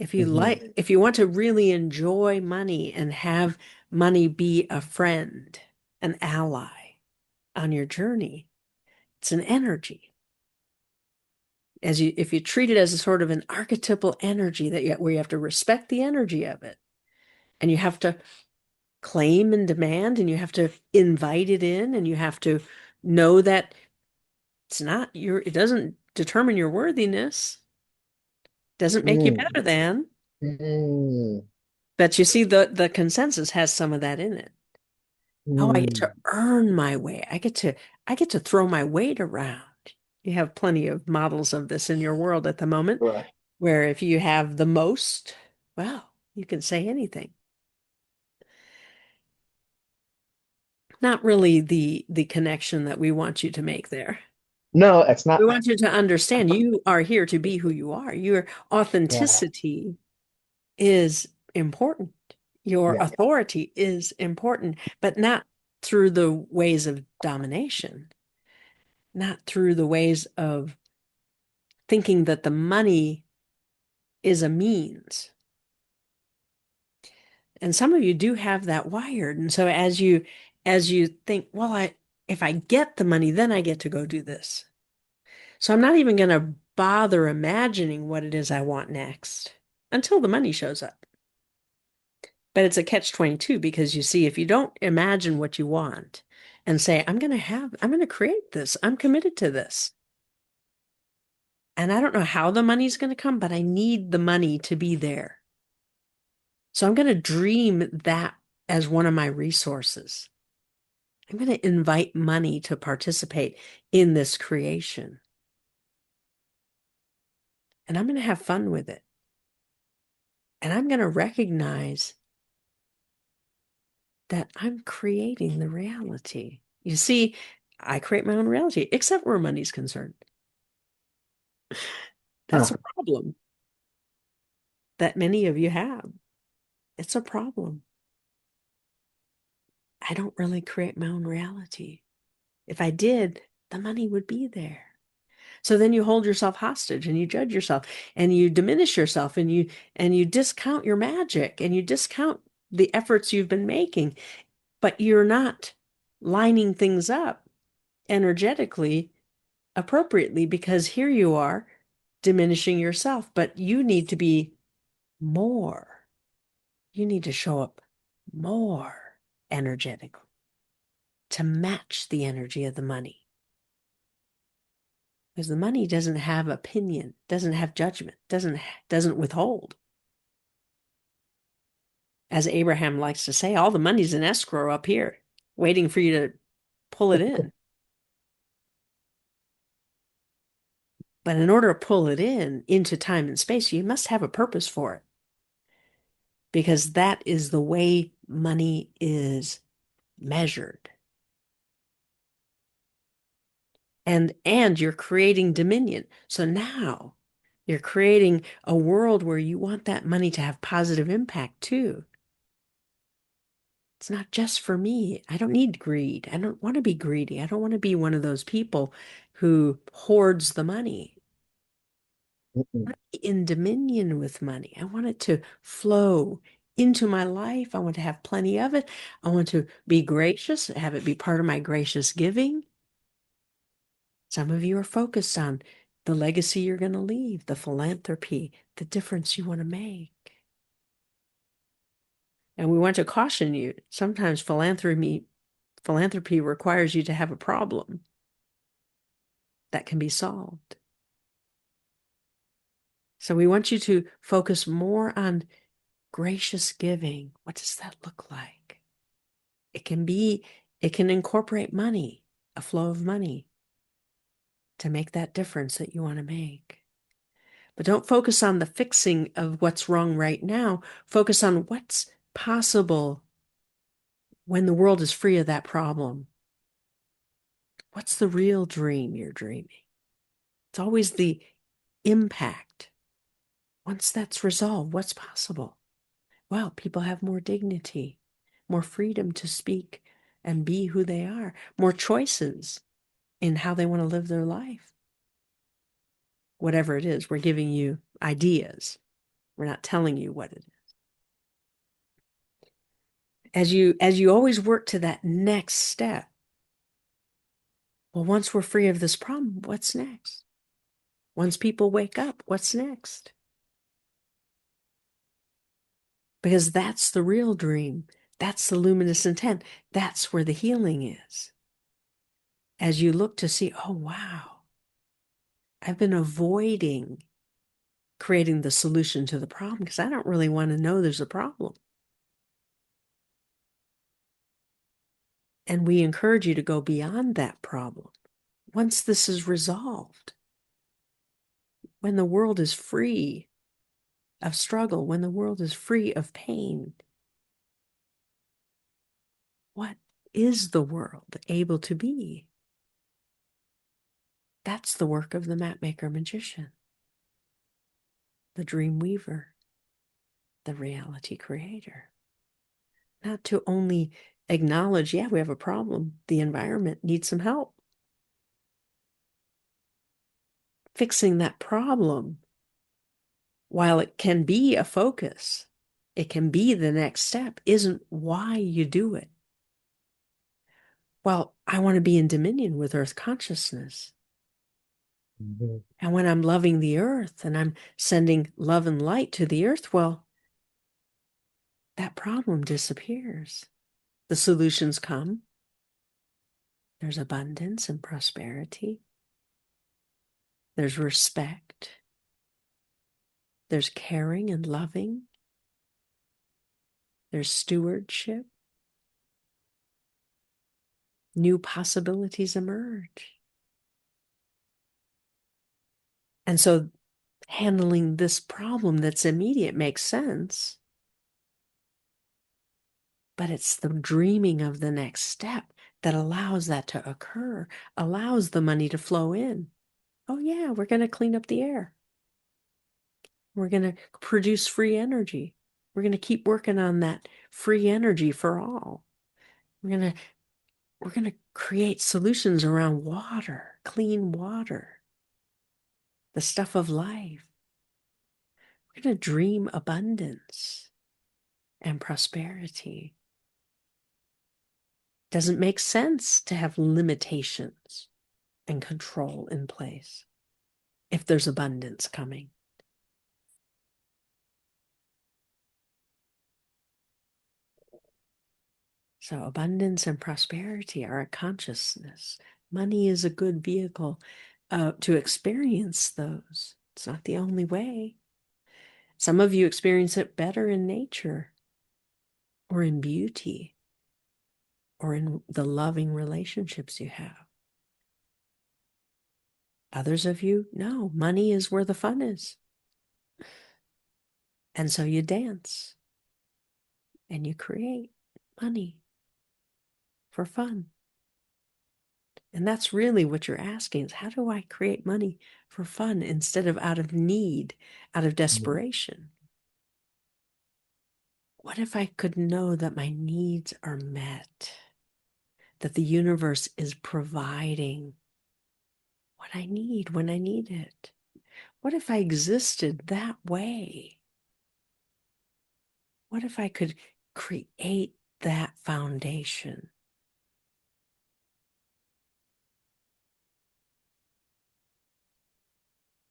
If you want to really enjoy money and have money be a friend, an ally on your journey, it's an energy. If you treat it as a sort of an archetypal energy where you have to respect the energy of it, and you have to claim and demand, and you have to invite it in, and you have to know that it doesn't determine your worthiness, doesn't make you Mm, better than. mm, But you see, the consensus has some of that in it. Oh, I get mm. to earn my way. I get to throw my weight around. You have plenty of models of this in your world at the moment, Right. where if you have the most, well, you can say anything. Not really the connection that we want you to make there. No, it's We not. want you to understand you are here to be who you are. Your Yeah. authenticity is important. Your Yeah. authority is important, but not through the ways of domination, not through the ways of thinking that the money is a means. And some of you do have that wired. And so as you think, well, if I get the money, then I get to go do this. So I'm not even going to bother imagining what it is I want next until the money shows up. But it's a catch-22 because you see, if you don't imagine what you want and say, I'm going to create this, I'm committed to this. And I don't know how the money's going to come, but I need the money to be there. So I'm going to dream that as one of my resources. I'm going to invite money to participate in this creation. And I'm going to have fun with it. And I'm going to recognize that I'm creating the reality. You see, I create my own reality, except where money's concerned. That's Huh. a problem that many of you have. It's a problem. I don't really create my own reality. If I did, the money would be there. So then you hold yourself hostage and you judge yourself and you diminish yourself and you discount your magic and you discount the efforts you've been making, but you're not lining things up energetically appropriately because here you are diminishing yourself, but you need to be more. You need to show up more energetically to match the energy of the money. Because the money doesn't have opinion, doesn't have judgment, doesn't withhold. As Abraham likes to say, all the money's in escrow up here, waiting for you to pull it in. But in order to pull it in into time and space, you must have a purpose for it. Because that is the way money is measured. And you're creating dominion. So now you're creating a world where you want that money to have positive impact too. It's not just for me. I don't need greed. I don't want to be greedy. I don't want to be one of those people who hoards the money. Mm-mm. In dominion with money. I want it to flow into my life. I want to have plenty of it. I want to be gracious, have it be part of my gracious giving. Some of you are focused on the legacy you're going to leave, the philanthropy, the difference you want to make. And we want to caution you. Sometimes philanthropy requires you to have a problem that can be solved. So we want you to focus more on gracious giving. What does that look like? It can incorporate money, a flow of money to make that difference that you want to make. But don't focus on the fixing of what's wrong right now. Focus on what's possible when the world is free of that problem. What's the real dream you're dreaming? It's always the impact. Once that's resolved, what's possible? Well, people have more dignity, more freedom to speak and be who they are, more choices in how they want to live their life. Whatever it is, we're giving you ideas. We're not telling you what it is. As you always work to that next step, well, once we're free of this problem, what's next? Once people wake up, what's next? Because that's the real dream. That's the luminous intent. That's where the healing is. As you look to see, oh, wow, I've been avoiding creating the solution to the problem because I don't really want to know there's a problem. And we encourage you to go beyond that problem. Once this is resolved, when the world is free of struggle, when the world is free of pain, what is the world able to be? That's the work of the mapmaker magician, the dream weaver, the reality creator. Not to only acknowledge, yeah, we have a problem, the environment needs some help. Fixing that problem, while it can be a focus, it can be the next step, isn't why you do it. Well, I want to be in dominion with earth consciousness. Mm-hmm. And when I'm loving the earth and I'm sending love and light to the earth, well, that problem disappears. The solutions come. There's abundance and prosperity. There's respect. There's caring and loving. There's stewardship. New possibilities emerge. And so handling this problem that's immediate makes sense. But it's the dreaming of the next step that allows that to occur, allows the money to flow in. Oh, yeah, we're going to clean up the air. We're going to produce free energy. We're going to keep working on that free energy for all. We're going to create solutions around water, clean water, the stuff of life. We're going to dream abundance and prosperity. Doesn't make sense to have limitations and control in place if there's abundance coming. So abundance and prosperity are a consciousness. Money is a good vehicle to experience those. It's not the only way. Some of you experience it better in nature or in beauty or in the loving relationships you have. Others of you, no, money is where the fun is. And so you dance and you create money for fun. And that's really what you're asking is, how do I create money for fun instead of out of need, out of desperation? What if I could know that my needs are met, that the universe is providing what I need when I need it? What if I existed that way? What if I could create that foundation?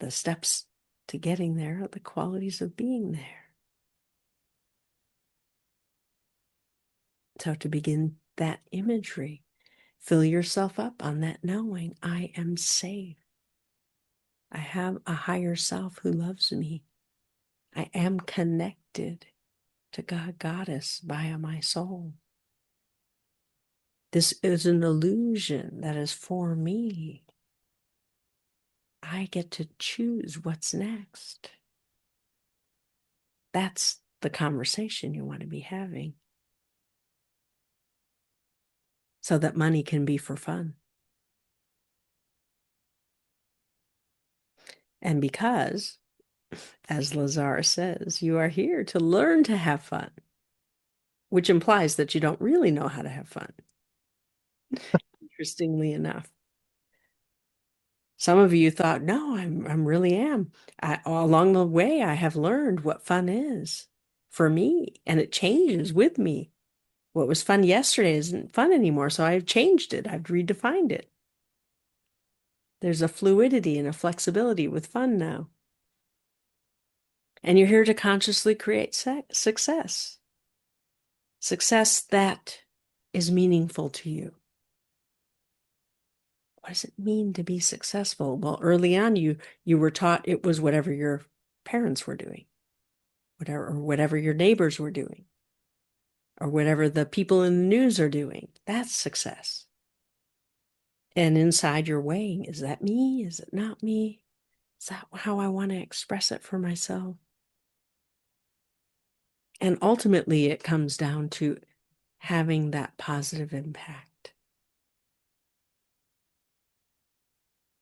The steps to getting there are the qualities of being there. So to begin that imagery, fill yourself up on that knowing I am safe. I have a higher self who loves me. I am connected to God, Goddess via my soul. This is an illusion that is for me. I get to choose what's next. That's the conversation you want to be having, so that money can be for fun. And because, as Lazar says, you are here to learn to have fun, which implies that you don't really know how to have fun. Interestingly enough, some of you thought, no, I'm really am. Along the way, I have learned what fun is for me, and it changes with me. What was fun yesterday isn't fun anymore, so I've changed it. I've redefined it. There's a fluidity and a flexibility with fun now. And you're here to consciously create success. Success that is meaningful to you. What does it mean to be successful? Well, early on, you were taught it was whatever your parents were doing, whatever your neighbors were doing, or whatever the people in the news are doing. That's success. And inside you're weighing, is that me? Is it not me? Is that how I want to express it for myself? And ultimately, it comes down to having that positive impact.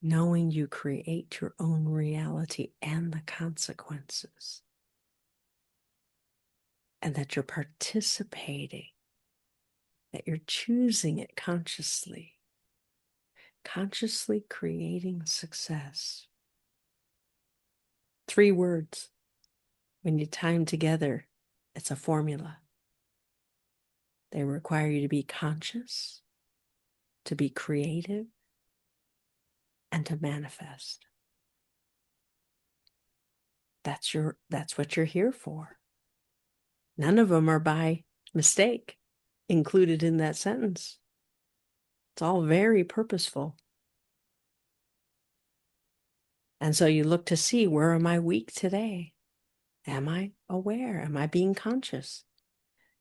Knowing you create your own reality and the consequences. And that you're participating, that you're choosing it consciously. Consciously creating success. 3 words. When you tie them together, it's a formula. They require you to be conscious, to be creative, and to manifest. That's what you're here for. None of them are by mistake included in that sentence. It's all very purposeful. And so you look to see, where am I weak today? Am I aware? Am I being conscious?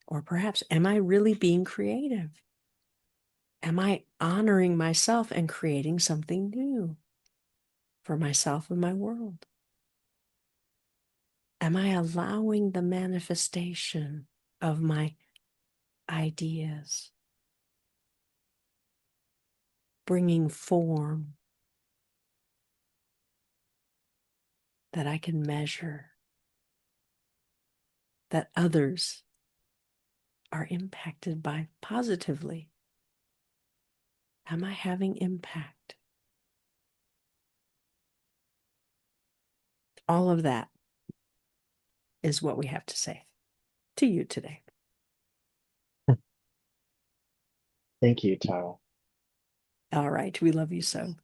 Or perhaps, am I really being creative? Am I honoring myself and creating something new for myself and my world? Am I allowing the manifestation of my ideas, bringing form that I can measure, that others are impacted by positively? Am I having impact? All of that is what we have to say to you today. Thank you, Tara. All right. We love you so.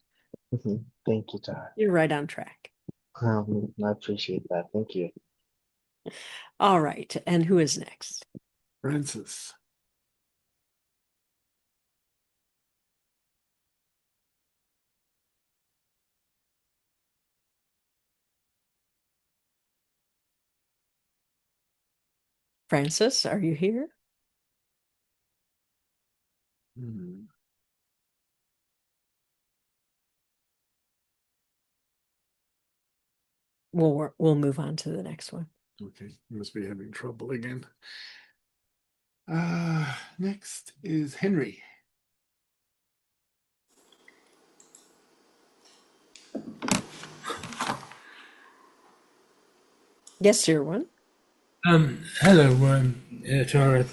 Thank you, Tara. You're right on track. I appreciate that. Thank you. All right. And who is next? Francis. Francis, are you here? Hmm. We'll move on to the next one. Okay, you must be having trouble again. Next is Henry. Yes, dear one. Hello, Tara.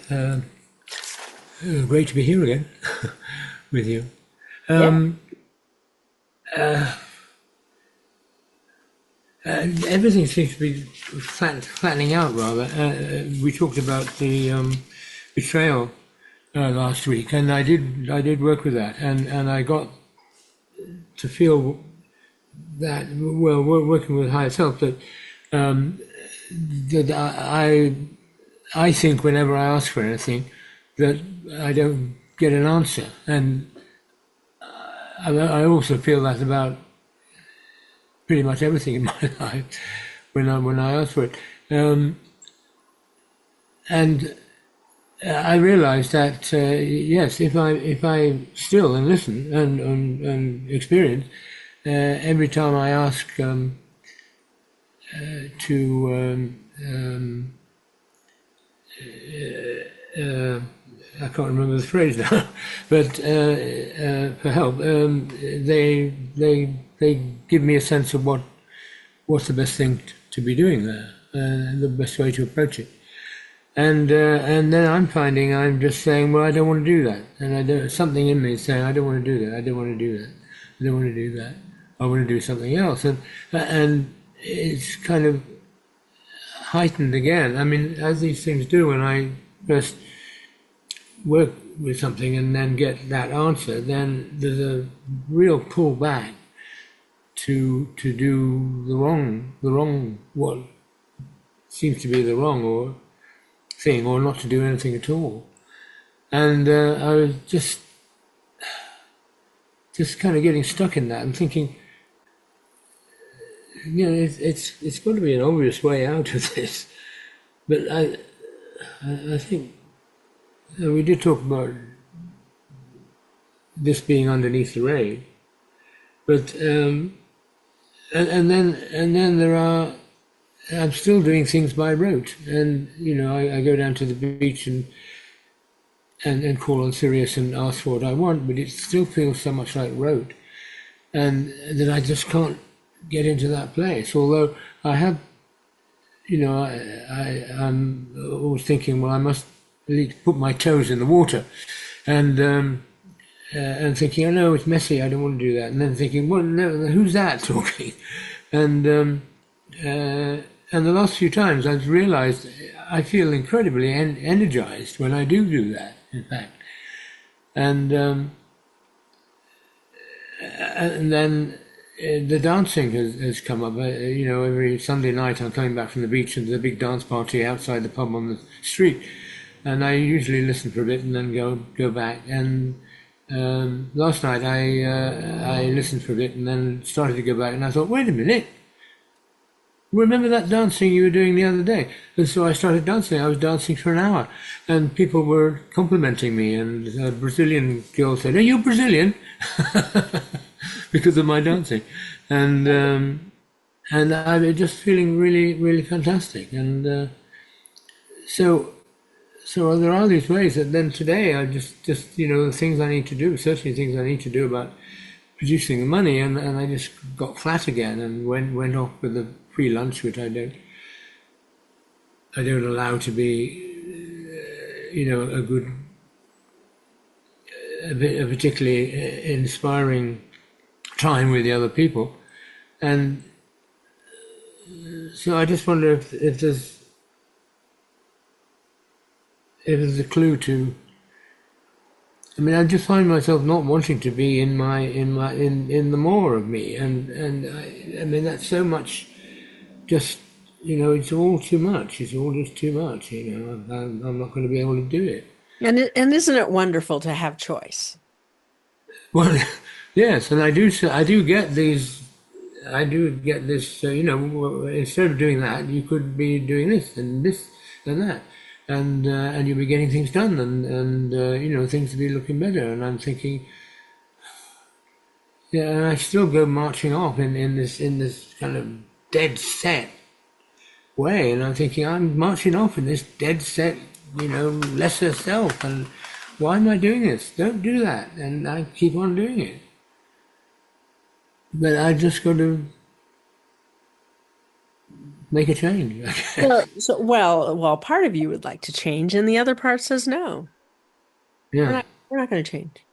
Great to be here again with you. Yeah. Uh, everything seems to be flattening out rather. We talked about the betrayal last week, and I did work with that, and I got to feel that, well, working with higher self, that um, that I think whenever I ask for anything that I don't get an answer, and I also feel that about pretty much everything in my life when I ask for it, and I realized that yes, if I still and listen and experience every time I ask to I can't remember the phrase now, but for help, they give me a sense of what's the best thing to be doing there, the best way to approach it. And then I'm finding I'm just saying, well, I don't want to do that, and I don't, something in me is saying, I don't want to do that, I don't want to do that, I don't want to do that, I want to do something else, and it's kind of heightened again. I mean, as these things do, when I first work with something and then get that answer, then there's a real pull back to do the wrong what seems to be the wrong or thing, or not to do anything at all. And I was just kind of getting stuck in that and thinking, it's got to be an obvious way out of this. But I think we did talk about this being underneath the rain, but and then there are. I'm still doing things by rote, and I go down to the beach and call on Sirius and ask for what I want, but it still feels so much like rote, and that I just can't get into that place. Although I have, I'm always thinking, well, I must at least put my toes in the water, and thinking, oh no, it's messy, I don't want to do that, and then thinking, well, no, who's that talking, and and the last few times I've realized I feel incredibly energized when I do that, in fact. And then the dancing has come up. Every Sunday night I'm coming back from the beach and there's a big dance party outside the pub on the street. And I usually listen for a bit and then go back. And last night I listened for a bit and then started to go back. And I thought, wait a minute. Remember that dancing you were doing the other day? And so I started dancing. I was dancing for an hour, and people were complimenting me. And a Brazilian girl said, "Are you Brazilian?" because of my dancing, and I was just feeling really, really fantastic. And so there are these ways that then today I just the things I need to do, certainly things I need to do about producing the money, and I just got flat again and went off with a free lunch, which I don't allow to be a good, a particularly inspiring time with the other people. And so I just wonder if there's a clue to. I mean, I just find myself not wanting to be in the more of me, and I mean that's so much. Just it's all too much. It's all just too much. I'm not going to be able to do it. And isn't it wonderful to have choice? Well, yes, and I do get these. I do get this. Instead of doing that, you could be doing this and that. And you'll be getting things done, and things will be looking better. And I'm thinking, yeah, and I still go marching off in this kind of dead set way, and I'm thinking I'm marching off in this dead set, lesser self, and why am I doing this? Don't do that, and I keep on doing it. But I just got to make a change. Well, part of you would like to change, and the other part says no. Yeah. We're not going to change.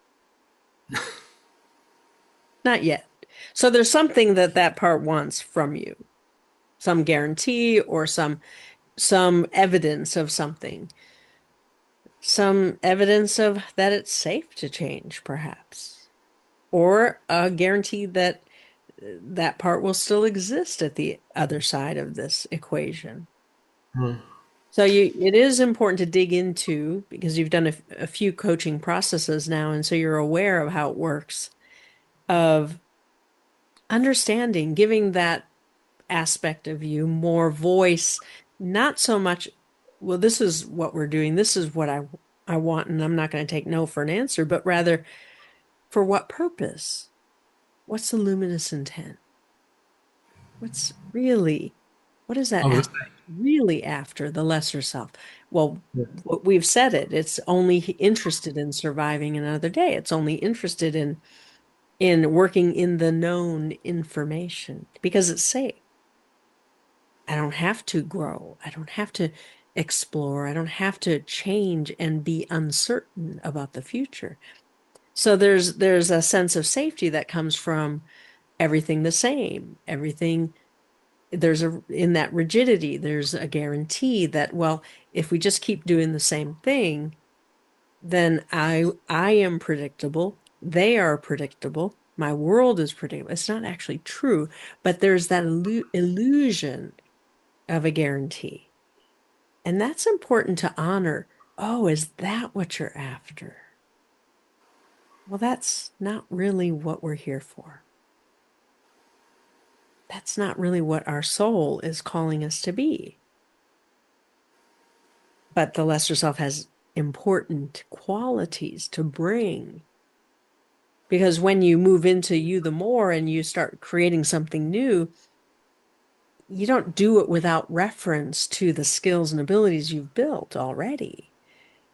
Not yet. So there's something that part wants from you. some guarantee or some evidence of something, some evidence of that it's safe to change, perhaps, or a guarantee that that part will still exist at the other side of this equation. Mm. So it is important to dig into, because you've done a few coaching processes now, and so you're aware of how it works, of understanding, giving that aspect of you more voice, not so much, well, this is what we're doing, this is what I want, and I'm not going to take no for an answer, but rather, for what purpose? What's the luminous intent? What's really, what is that I was, aspect really after the lesser self? Well, we've said it. It's only interested in surviving another day. It's only interested in working in the known information because it's safe. I don't have to grow. I don't have to explore. I don't have to change and be uncertain about the future. So there's a sense of safety that comes from everything the same, everything. There's in that rigidity, there's a guarantee that, well, if we just keep doing the same thing, then I am predictable. They are predictable. My world is predictable. It's not actually true, but there's that illusion of a guarantee. And that's important to honor. Oh, is that what you're after? Well, that's not really what we're here for. That's not really what our soul is calling us to be. But the lesser self has important qualities to bring. Because when you move into you the more and you start creating something new, you don't do it without reference to the skills and abilities you've built already.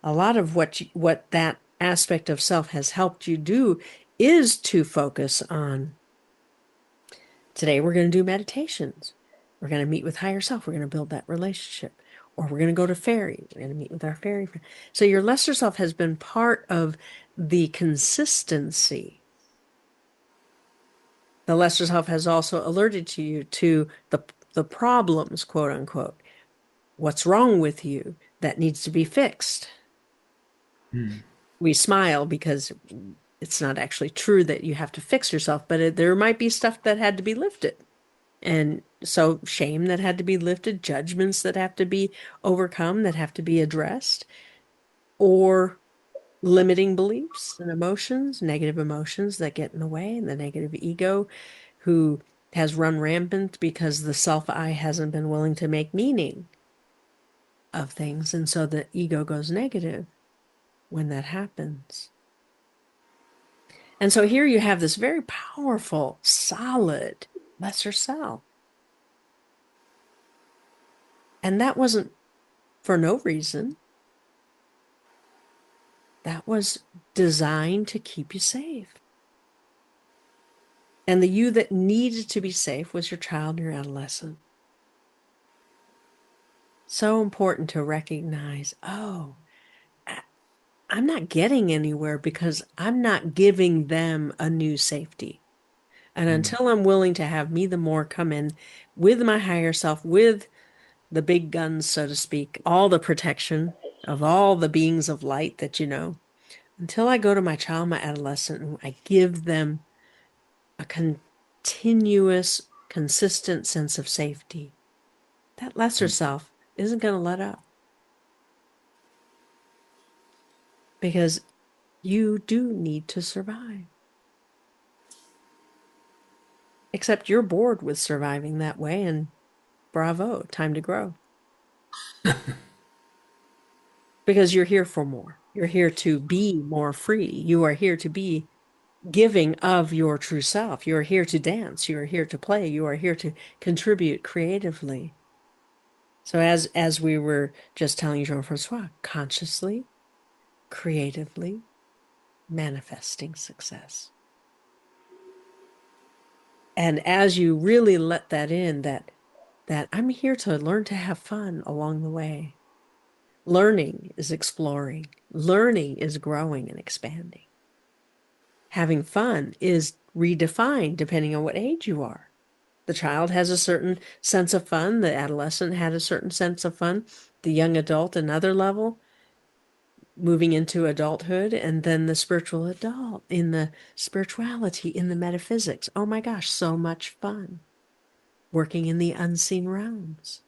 A lot of what that aspect of self has helped you do is to focus on, today we're going to do meditations. We're going to meet with higher self. We're going to build that relationship. Or we're going to go to fairy. We're going to meet with our fairy friend. So your lesser self has been part of the consistency. The lesser self has also alerted to you to the problems, quote unquote. What's wrong with you that needs to be fixed? We smile because it's not actually true that you have to fix yourself, but there might be stuff that had to be lifted. And so shame that had to be lifted, judgments that have to be overcome, that have to be addressed, or limiting beliefs and emotions, negative emotions that get in the way, and the negative ego who has run rampant because the self-I hasn't been willing to make meaning of things. And so the ego goes negative when that happens. And so here you have this very powerful, solid lesser self. And that wasn't for no reason. That was designed to keep you safe. And the you that needed to be safe was your child and your adolescent. So important to recognize, oh, I'm not getting anywhere because I'm not giving them a new safety. And until I'm willing to have me the more come in with my higher self, with the big guns, so to speak, all the protection of all the beings of light that you know, until I go to my child, my adolescent, and I give them a continuous, consistent sense of safety, that lesser self isn't going to let up. Because you do need to survive. Except you're bored with surviving that way, and bravo, time to grow. Because you're here for more. You're here to be more free. You are here to be giving of your true self. You are here to dance. You are here to play. You are here to contribute creatively. So as we were just telling Jean-Francois, consciously, creatively, manifesting success. And as you really let that in, that I'm here to learn to have fun along the way. Learning is exploring. Learning is growing and expanding. Having fun is redefined depending on what age you are. The child has a certain sense of fun. The adolescent had a certain sense of fun. The young adult, another level, moving into adulthood, and then the spiritual adult in the spirituality, in the metaphysics. Oh my gosh, so much fun working in the unseen realms.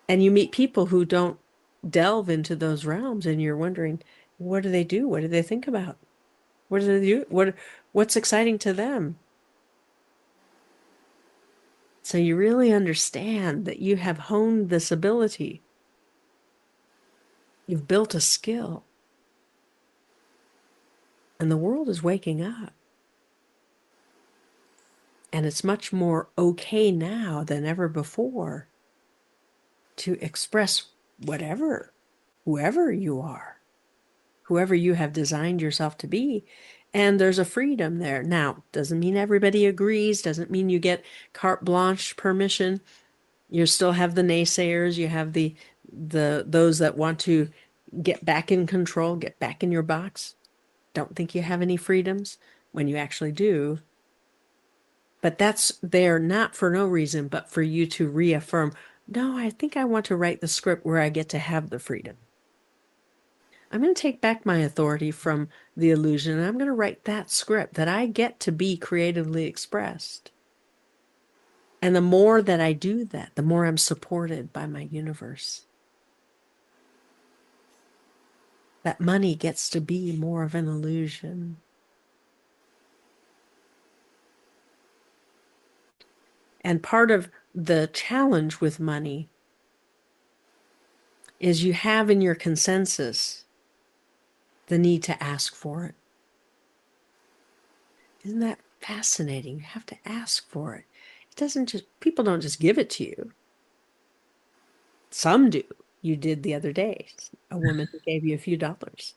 And you meet people who don't delve into those realms, and you're wondering, what do they do? What do they think about? What do they do? What's exciting to them? So you really understand that you have honed this ability. You've built a skill. And the world is waking up. And it's much more okay now than ever before to express whatever, whoever you are, whoever you have designed yourself to be. And there's a freedom there. Now, doesn't mean everybody agrees, doesn't mean you get carte blanche permission. You still have the naysayers, you have the those that want to get back in control, get back in your box. Don't think you have any freedoms when you actually do. But that's there not for no reason, but for you to reaffirm, no, I think I want to write the script where I get to have the freedom. I'm going to take back my authority from the illusion, and I'm going to write that script that I get to be creatively expressed. And the more that I do that, the more I'm supported by my universe. That money gets to be more of an illusion. And part of the challenge with money is you have in your consensus the need to ask for it. Isn't that fascinating? You have to ask for it. It doesn't just, people don't just give it to you. Some do. You did the other day. A woman who gave you a few dollars.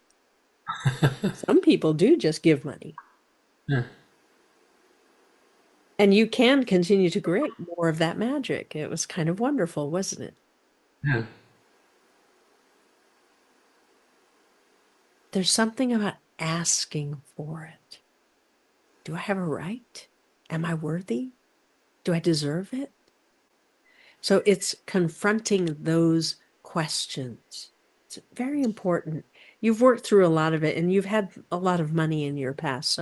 Some people do just give money. Yeah. And you can continue to create more of that magic. It was kind of wonderful, wasn't it? Yeah. There's something about asking for it. Do I have a right? Am I worthy? Do I deserve it? So it's confronting those questions. It's very important. You've worked through a lot of it, and you've had a lot of money in your past.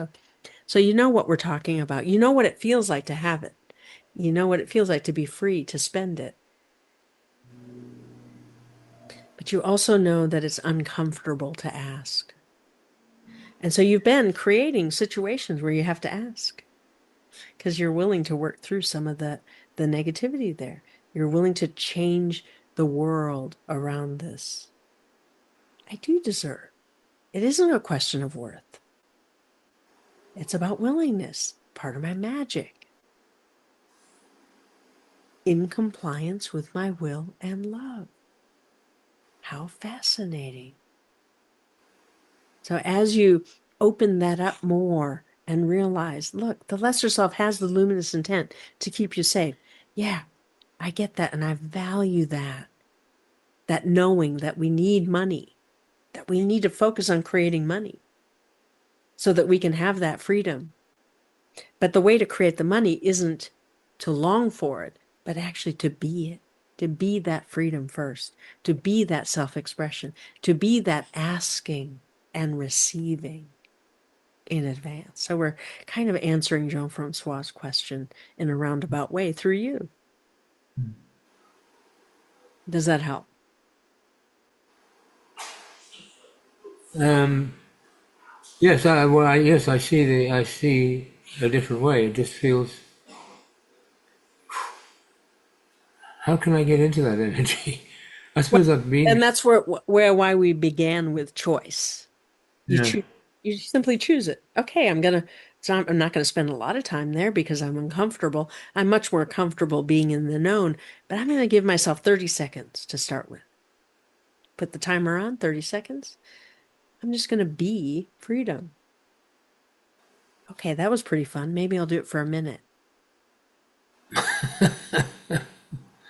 So you know what we're talking about. You know what it feels like to have it. You know what it feels like to be free to spend it. But you also know that it's uncomfortable to ask. And so you've been creating situations where you have to ask because you're willing to work through some of the negativity there. You're willing to change the world around this. I do deserve. It isn't a question of worth. It's about willingness, part of my magic. In compliance with my will and love. How fascinating. So as you open that up more and realize, look, the lesser self has the luminous intent to keep you safe. Yeah, I get that, and I value that. That knowing that we need money, that we need to focus on creating money so that we can have that freedom. But the way to create the money isn't to long for it, but actually to be it, to be that freedom first, to be that self-expression, to be that asking and receiving in advance. So we're kind of answering Jean-Francois's question in a roundabout way through you. Does that help? Yes, yes, I see a different way. It just feels, how can I get into that energy? I suppose I've been. And that's why we began with choice. You you simply choose it. Okay, I'm not gonna spend a lot of time there because I'm uncomfortable. I'm much more comfortable being in the known, but I'm gonna give myself 30 seconds to start with. Put the timer on, 30 seconds. I'm just gonna be freedom. Okay, that was pretty fun. Maybe I'll do it for a minute.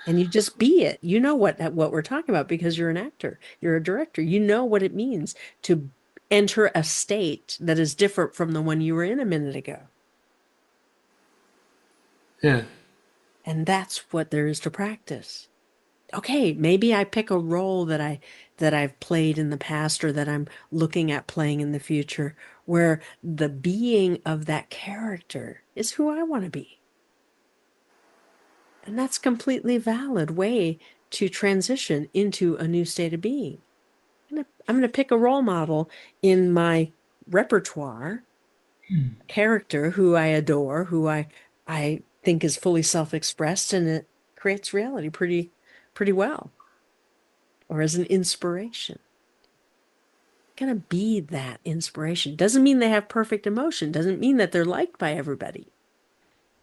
And you just be it. You know what we're talking about because you're an actor. You're a director. You know what it means to enter a state that is different from the one you were in a minute ago. Yeah. And that's what there is to practice. Okay, maybe I pick a role that I've played in the past or that I'm looking at playing in the future, where the being of that character is who I want to be. And that's completely valid way to transition into a new state of being. I'm going to pick a role model in my repertoire, a character who I adore, who I think is fully self-expressed, and it creates reality pretty well, or as an inspiration. Going to be that inspiration. Doesn't mean they have perfect emotion. Doesn't mean that they're liked by everybody.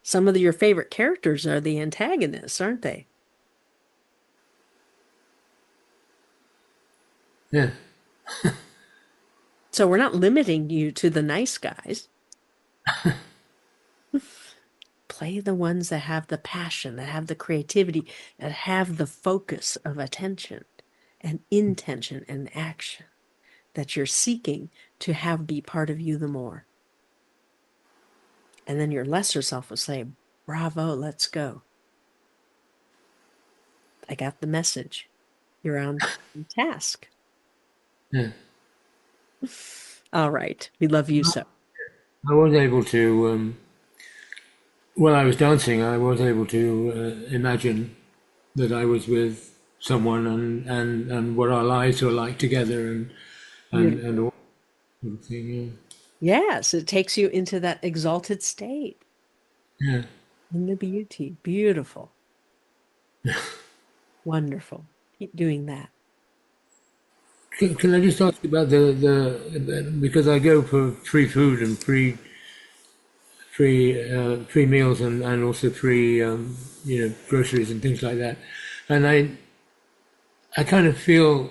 Some of your favorite characters are the antagonists, aren't they? Yeah. So we're not limiting you to the nice guys. Play the ones that have the passion, that have the creativity, that have the focus of attention and intention and action that you're seeking to have be part of you the more. And then your lesser self will say, bravo, let's go. I got the message. You're on task. Yeah. All right. We love you so. I was able to, while I was dancing, I was able to imagine that I was with someone and what our lives were like together and all sort of thing. Yes, it takes you into that exalted state Yeah. in the beauty. Beautiful. Wonderful. Keep doing that. Can I just ask about the because I go for free food and free meals and also free groceries and things like that, and I kind of feel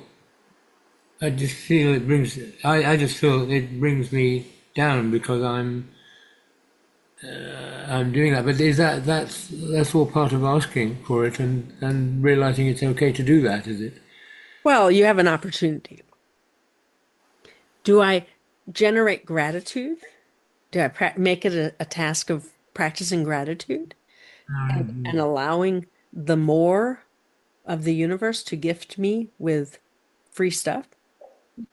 I just feel it brings I just feel it brings me down because I'm doing that. But is that's all part of asking for it and realizing it's okay to do that, is it? Well, you have an opportunity. Do I generate gratitude? Do I make it a task of practicing gratitude and allowing the more of the universe to gift me with free stuff?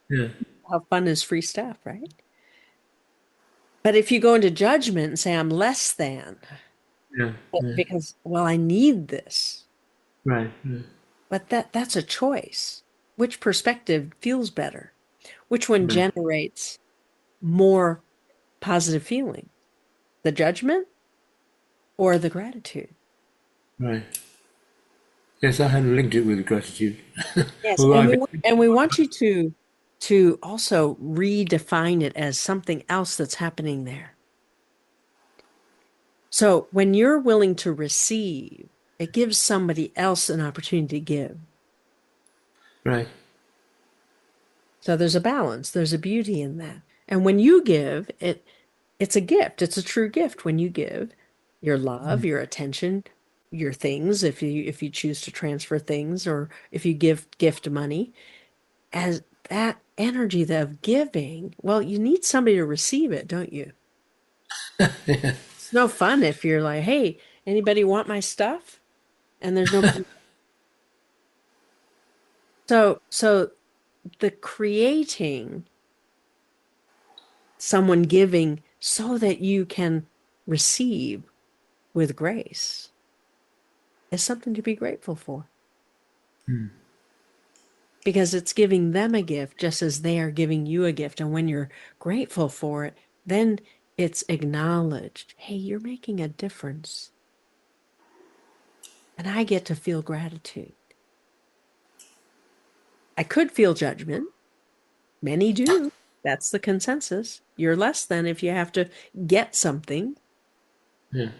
Yeah. How fun is free stuff, right? But if you go into judgment and say, I'm less than, Yeah. Yeah. because, well, I need this, Right. Yeah. but that's a choice. Which perspective feels better? Which one Right. generates more positive feeling? The judgment or the gratitude? Right. Yes, I hadn't linked it with gratitude. Yes, Although and I've we want you to also redefine it as something else that's happening there. So when you're willing to receive, it gives somebody else an opportunity to give. right. So there's a balance, there's a beauty in that. And when you give, it's a gift. It's a true gift when you give your love, your attention, your things, if you choose to transfer things or if you gift money, as that energy of giving, well, you need somebody to receive it, don't you? Yeah. It's no fun if you're like, hey, anybody want my stuff? And there's nobody. So the creating someone giving so that you can receive with grace is something to be grateful for because it's giving them a gift just as they are giving you a gift. And when you're grateful for it, then it's acknowledged. Hey, you're making a difference. And I get to feel gratitude. I could feel judgment. Many do. That's the consensus. You're less than if you have to get something, Yeah.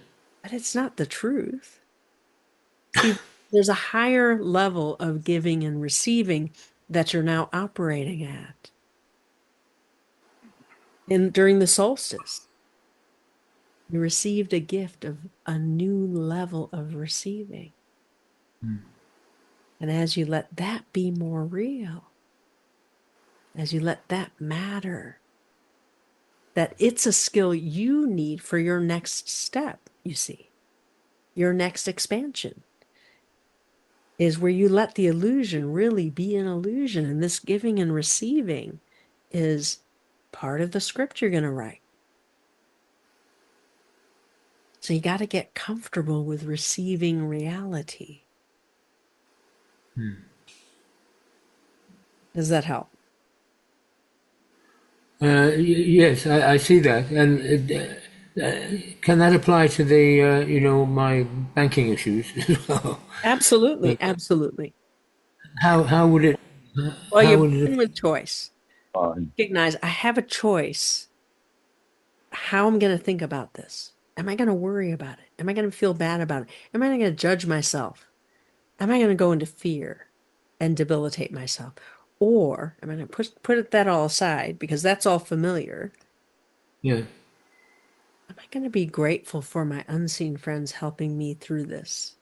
but it's not the truth. See, there's a higher level of giving and receiving that you're now operating at. And during the solstice, you received a gift of a new level of receiving. And as you let that be more real, as you let that matter, that it's a skill you need for your next step, you see, your next expansion is where you let the illusion really be an illusion. And this giving and receiving is part of the script you're going to write. So you got to get comfortable with receiving reality. Does that help? Yes, I see that. And can that apply to the, my banking issues as well? Absolutely. Absolutely. How would it, Well, how you would it, begin with choice. Recognize I have a choice. How I'm going to think about this. Am I going to worry about it? Am I going to feel bad about it? Am I going to judge myself? Am I going to go into fear and debilitate myself? Or am I going to put that all aside because that's all familiar? yeah, Am I going to be grateful for my unseen friends helping me through this?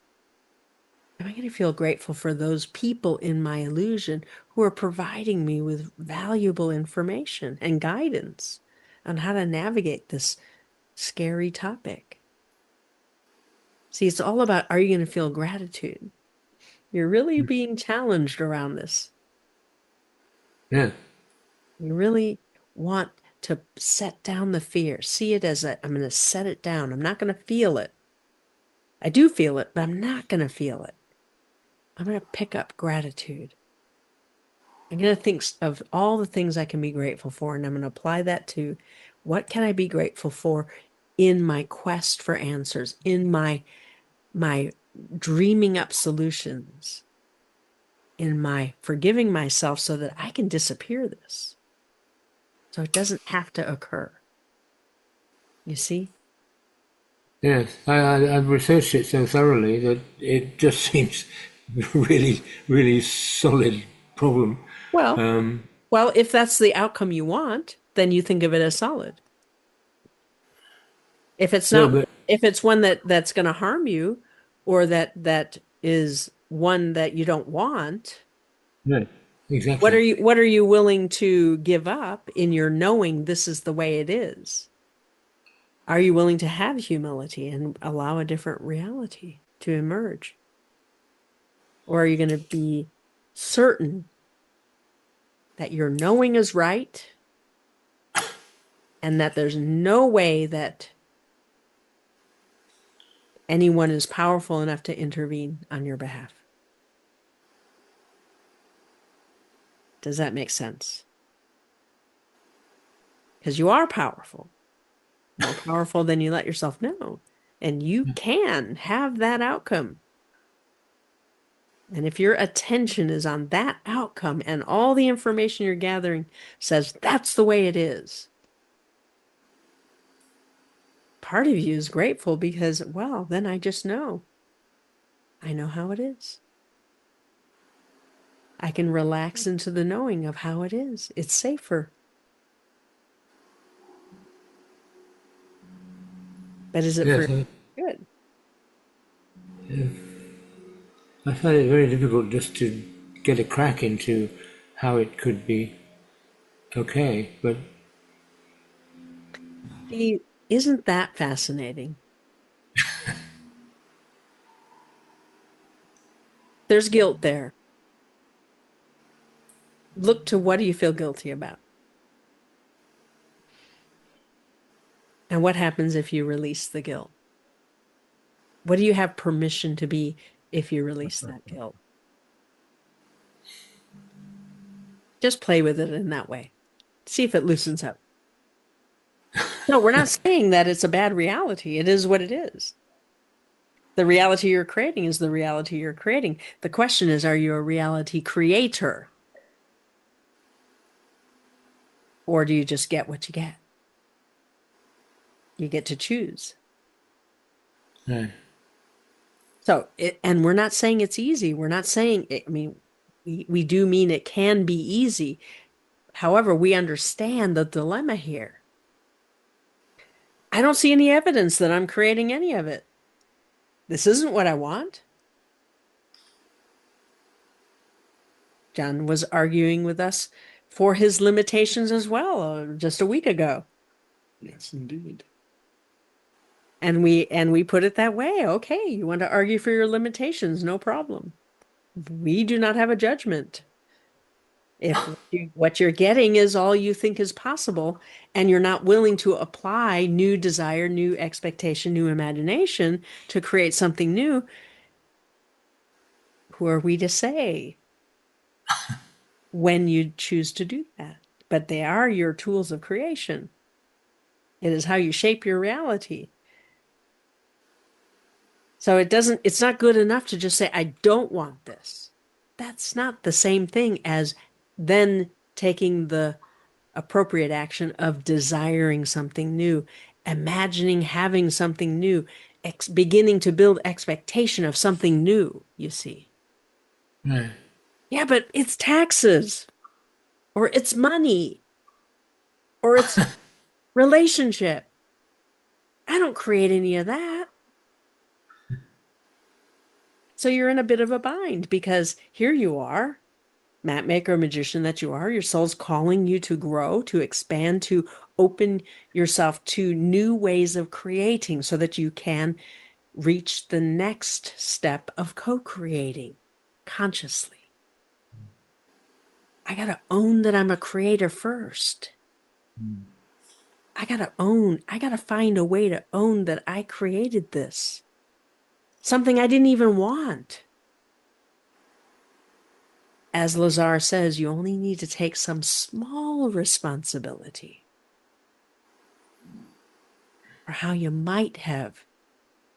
Am I going to feel grateful for those people in my illusion who are providing me with valuable information and guidance on how to navigate this scary topic? See, it's all about, are you going to feel gratitude? You're really being challenged around this. yeah, You really want to set down the fear. See it as I'm going to set it down. I'm not going to feel it. I do feel it, but I'm not going to feel it. I'm going to pick up gratitude. I'm going to think of all the things I can be grateful for, and I'm going to apply that to what can I be grateful for in my quest for answers, in my dreaming up solutions, in my forgiving myself so that I can disappear this. So it doesn't have to occur. You see? yes. I've researched it so thoroughly that it just seems really, really solid problem. Well, Um, well, if that's the outcome you want, then you think of it as solid. If it's no, not, but if it's one that's going to harm you, or that is one that you don't want, yeah, exactly. what are you willing to give up in your knowing this is the way it is? Are you willing to have humility and allow a different reality to emerge? Or are you going to be certain that your knowing is right and that there's no way that anyone is powerful enough to intervene on your behalf? Does that make sense? Because you are powerful, more powerful than you let yourself know. And you can have that outcome. And if your attention is on that outcome and all the information you're gathering says that's the way it is, part of you is grateful because, well, then I just know. I know how it is. I can relax into the knowing of how it is. It's safer. But is it for Yes, good? I find it very difficult just to get a crack into how it could be okay, but See, isn't that fascinating? There's guilt there. Look to what do you feel guilty about? And what happens if you release the guilt? What do you have permission to be if you release that guilt? Just play with it in that way. See if it loosens up. No, we're not saying that it's a bad reality. It is what it is. The reality you're creating is the reality you're creating. The question is, are you a reality creator? Or do you just get what you get? You get to choose. no. So, and we're not saying it's easy. We're not saying, I mean, we do mean it can be easy. However, we understand the dilemma here. I don't see any evidence that I'm creating any of it. This isn't what I want. John was arguing with us for his limitations as well, just a week ago. Yes, indeed. And we put it that way. Okay, you want to argue for your limitations, no problem. We do not have a judgment. If what you're getting is all you think is possible, and you're not willing to apply new desire, new expectation, new imagination to create something new, who are we to say when you choose to do that? But they are your tools of creation. It is how you shape your reality. So it's not good enough to just say, I don't want this. That's not the same thing as then taking the appropriate action of desiring something new, imagining having something new, beginning to build expectation of something new, you see. Right. Yeah, but it's taxes, or it's money, or it's relationship. I don't create any of that. So you're in a bit of a bind because here you are, map maker, magician that you are, your soul's calling you to grow, to expand, to open yourself to new ways of creating so that you can reach the next step of co-creating consciously. I got to own that I'm a creator first. I got to find a way to own that I created this. Something I didn't even want. As Lazar says, you only need to take some small responsibility for how you might have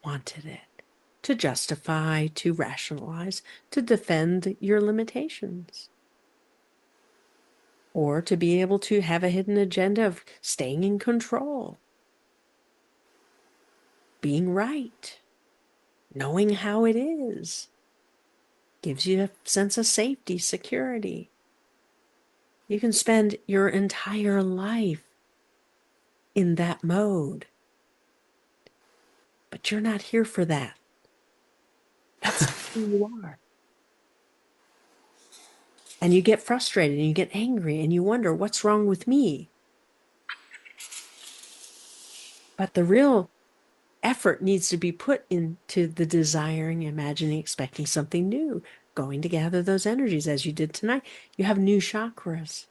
wanted it, to justify, to rationalize, to defend your limitations, or to be able to have a hidden agenda of staying in control, being right, knowing how it is, gives you a sense of safety, security. You can spend your entire life in that mode. But you're not here for that. That's who you are. And you get frustrated and you get angry and you wonder, what's wrong with me? But the real effort needs to be put into the desiring, imagining, expecting something new, going to gather those energies as you did tonight. You have new chakras.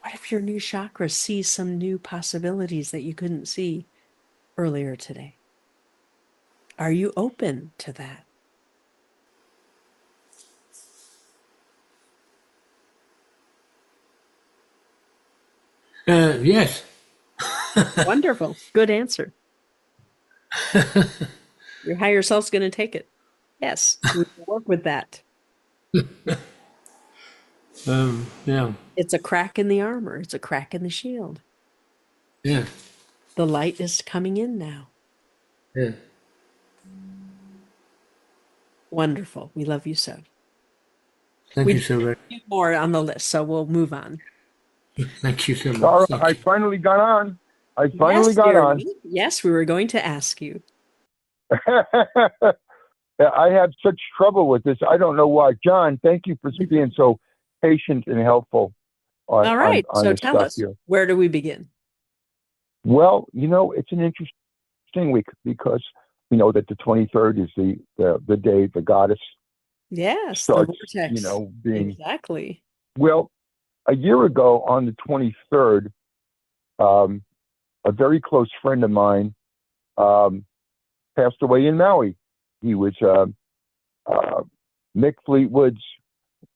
What if your new chakra sees some new possibilities that you couldn't see earlier today? Are you open to that? Yes. Wonderful. Good answer. Your higher self's going to take it. Yes, we will work with that. Yeah. It's a crack in the armor. It's a crack in the shield. Yeah. The light is coming in now. Yeah. Wonderful. We love you so. Thank We you have so very. a few more on the list, so we'll move on. Thank you so All much. right, Thank I you. finally got on. I finally Yes, got on. Jeremy. Yes, we were going to ask you. I have such trouble with this. I don't know why. John, thank you for being so patient and helpful All right. on So this tell stuff us, here. where do we begin? Well, it's an interesting week because we know that the 23rd is the day the goddess Yes, the starts, vortex. being, Exactly. well, a year ago on the 23rd, a very close friend of mine passed away in Maui. He was Mick Fleetwood's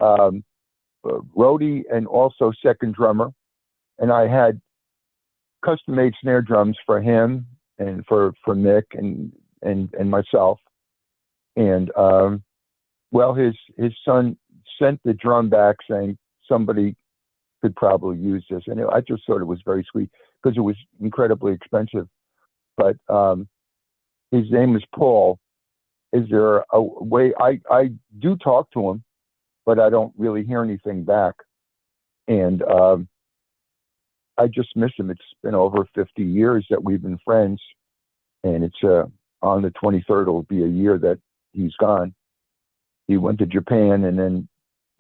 roadie and also second drummer. And I had custom-made snare drums for him and for Mick and myself. And well, his son sent the drum back saying somebody could probably use this, and I just thought it was very sweet because it was incredibly expensive. But his name is Paul. Is there a way? I do talk to him, but I don't really hear anything back, and I just miss him. It's been over 50 years that we've been friends, and it's on the 23rd it'll be a year that he's gone. He went to Japan, and then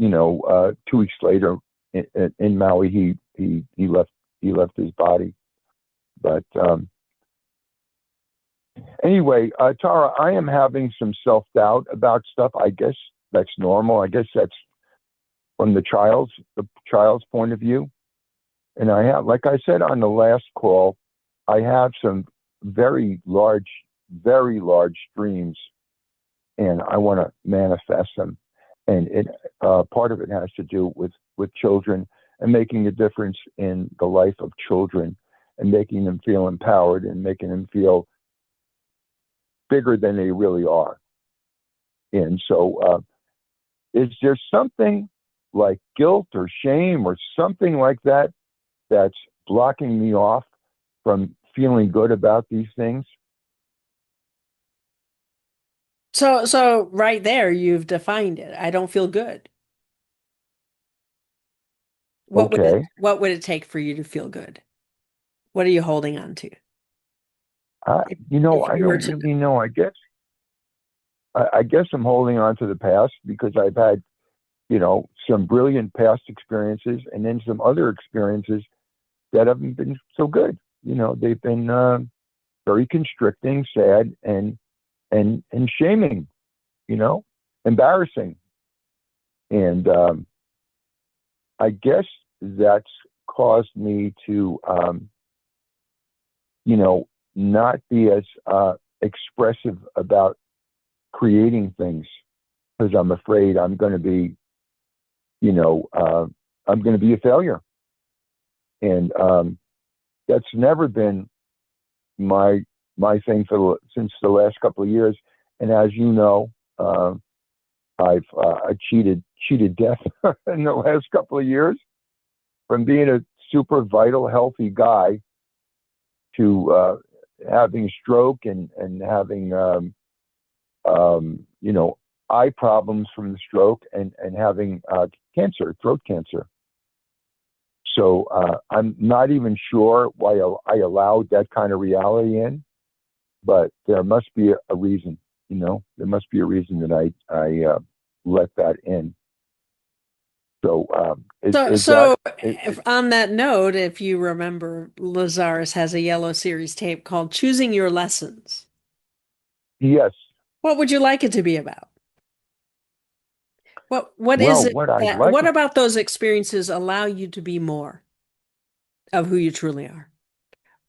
2 weeks later in Maui, he left his body. But anyway, Tara, I am having some self-doubt about stuff. I guess that's normal. I guess that's from the child's point of view. And I have, like I said on the last call, I have some very large dreams, and I want to manifest them. And it part of it has to do with children and making a difference in the life of children and making them feel empowered and making them feel bigger than they really are. And so, is there something like guilt or shame or something like that that's blocking me off from feeling good about these things? So right there, you've defined it. I don't feel good. Okay. What would it take for you to feel good? What are you holding on to? If, if I you were don't to, really know. I guess I'm holding on to the past because I've had, some brilliant past experiences and then some other experiences that haven't been so good. They've been very constricting, sad, and shaming, embarrassing. And I guess that's caused me to, not be as expressive about creating things because I'm afraid I'm going to be, I'm going to be a failure. And that's never been my thing since the last couple of years. And as you know, I've cheated death in the last couple of years from being a super vital, healthy guy to having a stroke and having eye problems from the stroke and having cancer, throat cancer. So I'm not even sure why I allowed that kind of reality in, but there must be a reason. There must be a reason that I let that in. So On that note, if you remember, Lazarus has a yellow series tape called Choosing Your Lessons. Yes. What would you like it to be about? What is Well, it what I'd that like, what about those experiences allow you to be more of who you truly are?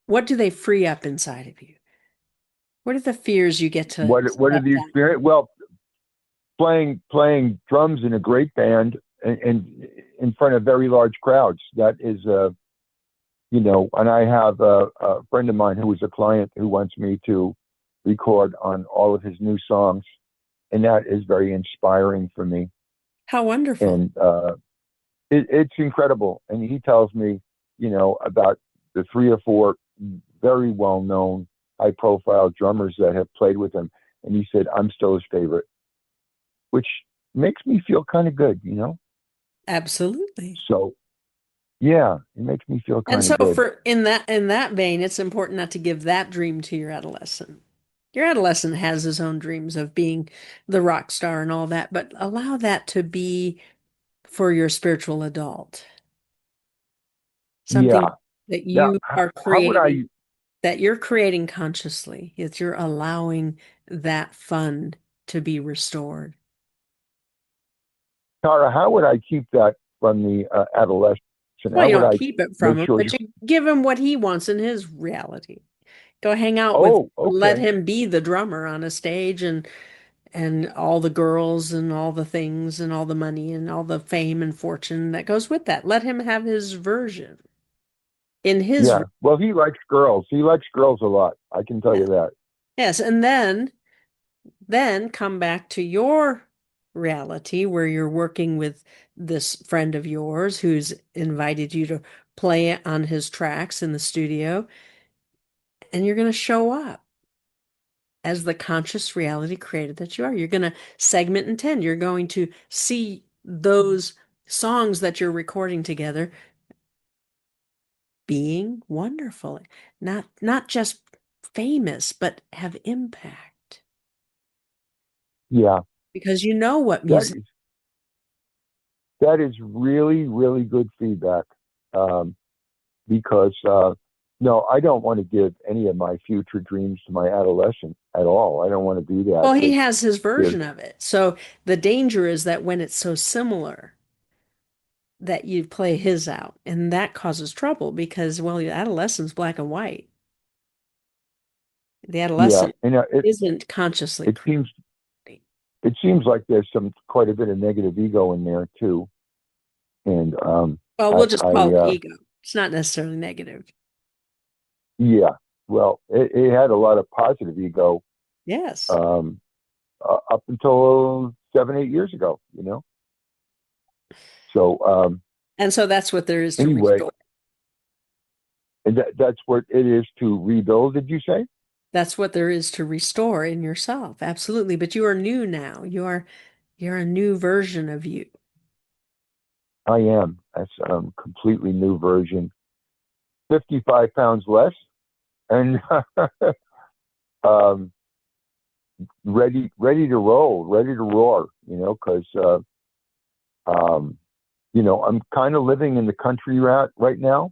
What do they free up inside of you? What are the fears you get to what are step the down? experience? Well, playing drums in a great band and in front of very large crowds. That is, and I have a friend of mine who is a client who wants me to record on all of his new songs, and that is very inspiring for me. How wonderful. And it's incredible. And he tells me, about the 3 or 4 very well-known, high-profile drummers that have played with him. And he said, I'm still his favorite, which makes me feel kind of good, Absolutely. So, yeah, it makes me feel And kind so of good. for in that vein, it's important not to give that dream to your adolescent. Your adolescent has his own dreams of being the rock star and all that, but allow that to be for your spiritual adult. Something Yeah. that Now, you are how would I, creating, that you're creating consciously, that you're allowing that fun to be restored. Tara, how would I keep that from the adolescent? Well, How you would don't I keep it make from him, sure but you, you give him what he wants in his reality. Go hang out with, oh, let okay. him be the drummer on a stage and all the girls and all the things and all the money and all the fame and fortune that goes with that. Let him have his version in his, Yeah. Well, he likes girls. He likes girls a lot. I can tell yeah. you that. Yes, and then come back to your reality where you're working with this friend of yours who's invited you to play on his tracks in the studio, and you're going to show up as the conscious reality creator that you are. You're going to segment and tend. You're going to see those songs that you're recording together being wonderful, not just famous, but have impact. Yeah. Because you know what That music is, that is really, really good feedback. Because no, I don't want to give any of my future dreams to my adolescent at all. I don't want to do that. Well, he has his version of it. So the danger is that when it's so similar, that you play his out, and that causes trouble because, well, your adolescent's black and white. The Yeah, adolescent and isn't consciously it seems creating. it seems like there's quite a bit of negative ego in there too. And Well, I we'll just I call it ego. It's not necessarily negative. yeah, well, it had a lot of positive ego Yes. um, up until 7, 8 years ago. So And so that's what there is to anyway, restore. and that's what it is to rebuild. Did you say? That's what there is to restore in yourself. Absolutely. But you are new now. You're a new version of you. I am. That's a completely new version. 55 pounds less, and um, ready to roll, ready to roar. Because I'm kind of living in the country right now,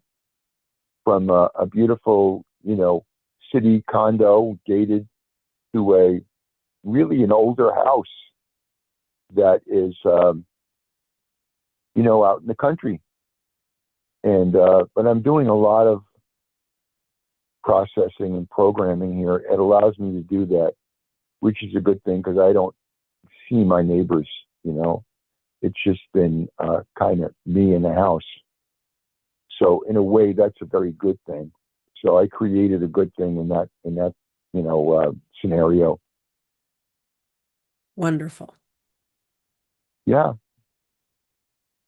from a beautiful city condo gated to a really an older house that is out in the country. And but I'm doing a lot of processing and programming here. It allows me to do that, which is a good thing because I don't see my neighbors. It's just been kind of me in the house. So in a way, that's a very good thing. So I created a good thing in that scenario. Wonderful. Yeah.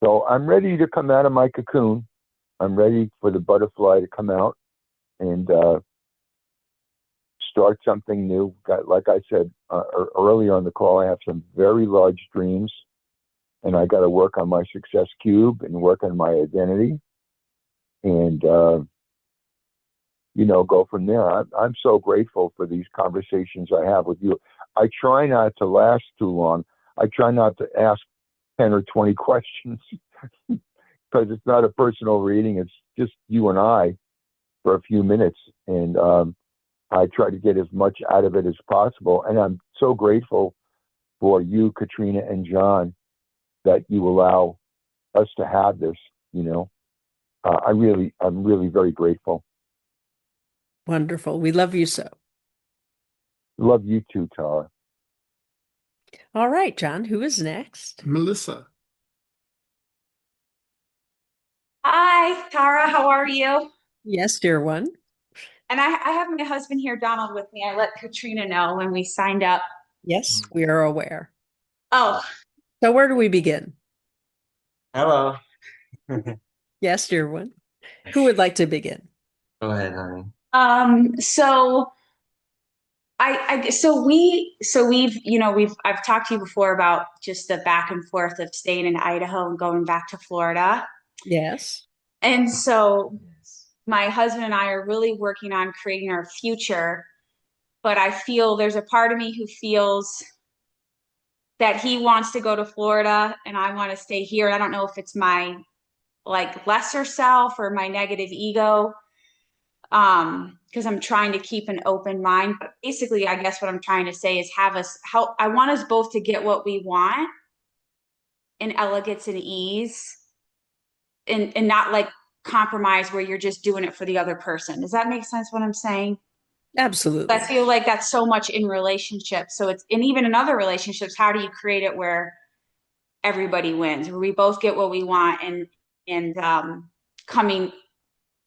So I'm ready to come out of my cocoon. I'm ready for the butterfly to come out and start something new. Like I said earlier on the call, I have some very large dreams, and I got to work on my success cube and work on my identity, and go from there. I'm so grateful for these conversations I have with you. I try not to last too long. I try not to ask 10 or 20 questions because it's not a personal reading. It's just you and I for a few minutes. And I try to get as much out of it as possible. And I'm so grateful for you, Katrina and John, that you allow us to have this. I'm really very grateful. Wonderful. We love you so. Love you too, Tara. All right, John, who is next? Melissa. Hi, Tara. How are you? Yes, dear one. And I have my husband here, Donald, with me. I let Katrina know when we signed up. Yes, we are aware. Oh, So where do we begin? Hello. Yes, dear one. Who would like to begin? Go ahead, honey. so I've talked to you before about just the back and forth of staying in Idaho and going back to Florida. Yes. And so my husband and I are really working on creating our future, but I feel there's a part of me who feels that he wants to go to Florida and I want to stay here. And I don't know if it's my like lesser self or my negative ego. Because I'm trying to keep an open mind. But basically, I guess what I'm trying to say is I want us both to get what we want in elegance and ease and not like compromise where you're just doing it for the other person. Does that make sense what I'm saying? Absolutely. I feel like that's so much in relationships. So and even in other relationships, how do you create it where everybody wins, where we both get what we want and coming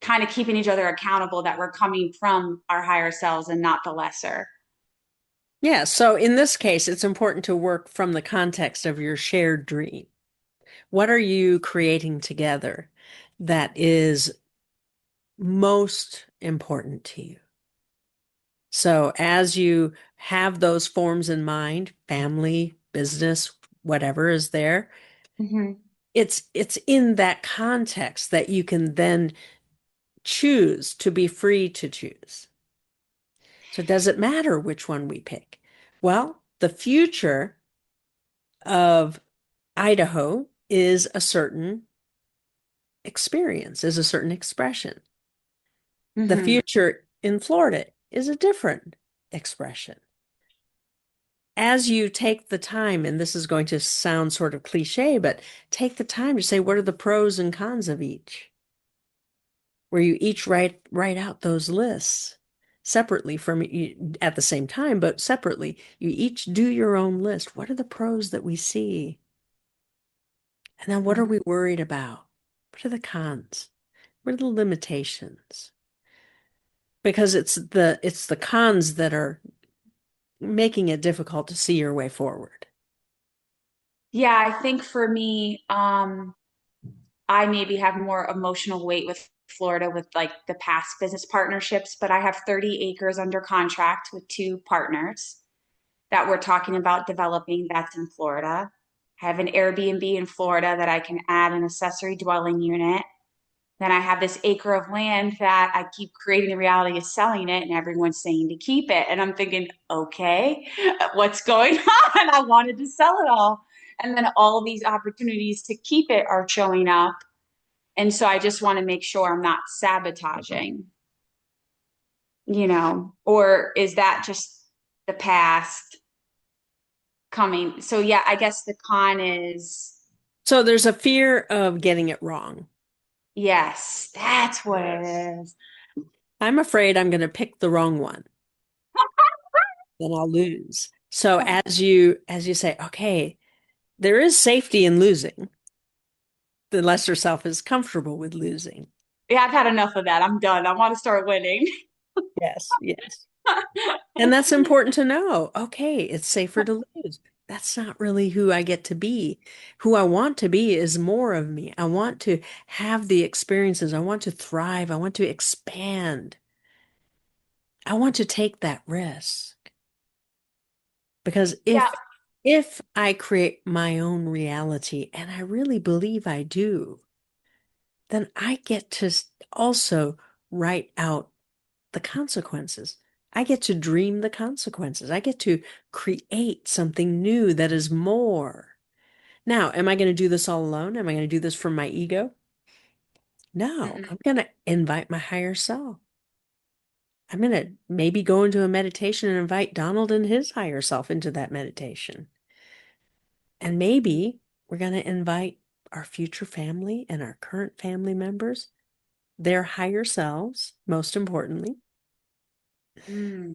kind of keeping each other accountable that we're coming from our higher selves and not the lesser. Yeah, so in this case, it's important to work from the context of your shared dream. What are you creating together that is most important to you? So as you have those forms in mind, family, business, whatever is there, it's in that context that you can then choose to be free to choose. So does it matter which one we pick? Well, the future of Idaho is a certain experience, is a certain expression. The Mm-hmm. future in Florida is a different expression. As you take the time, and this is going to sound sort of cliche, but take the time to say, what are the pros and cons of each? Where you each write out those lists separately from at the same time, but separately. You each do your own list. What are the pros that we see? And then what are we worried about? What are the cons? What are the limitations? Because it's the cons that are making it difficult to see your way forward. Yeah, I think for me, I maybe have more emotional weight with Florida with like the past business partnerships, but I have 30 acres under contract with two partners that we're talking about developing. That's in Florida. I have an Airbnb in Florida that I can add an accessory dwelling unit. Then I have this acre of land that I keep creating the reality of selling it, and everyone's saying to keep it. And I'm thinking, okay, what's going on? I wanted to sell it all. And then all these opportunities to keep it are showing up. And so I just want to make sure I'm not sabotaging, or is that just the past coming? So yeah, I guess the con is, So there's a fear of getting it wrong. yes, that's what it is. I'm afraid I'm going to pick the wrong one. Then I'll lose. So as you say, okay, there is safety in losing. The lesser self is comfortable with losing. Yeah, I've had enough of that. I'm done. I want to start winning. Yes, yes. And that's important to know. Okay, it's safer to lose. That's not really who I get to be. Who I want to be is more of me. I want to have the experiences. I want to thrive. I want to expand. I want to take that risk. Because Yeah. if I create my own reality, and I really believe I do, then I get to also write out the consequences. I get to dream the consequences. I get to create something new that is more. Now, am I going to do this all alone? Am I going to do this from my ego? No, Mm-mm. I'm going to invite my higher self. I'm going to maybe go into a meditation and invite Donald and his higher self into that meditation. And maybe we're going to invite our future family and our current family members, their higher selves, most importantly, Mm.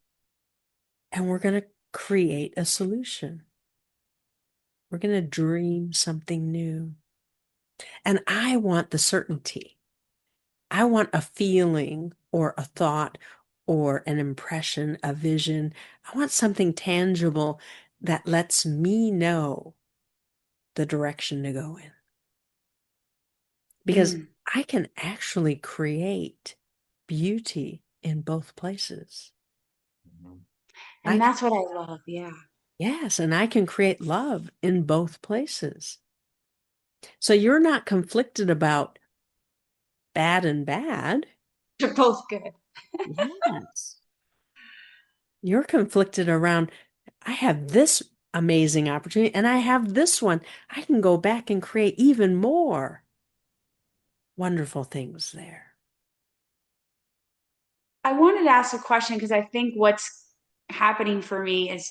and we're going to create a solution. We're going to dream something new. And I want the certainty. I want a feeling or a thought or an impression, a vision. I want something tangible that lets me know the direction to go in. Because Mm. I can actually create beauty in both places. I And can, that's what I love. Yeah. yes, and I can create love in both places. So you're not conflicted about bad and bad. They're both good. Yes. You're conflicted around, I have this amazing opportunity and I have this one. I can go back and create even more wonderful things there. I wanted to ask a question because I think what's happening for me is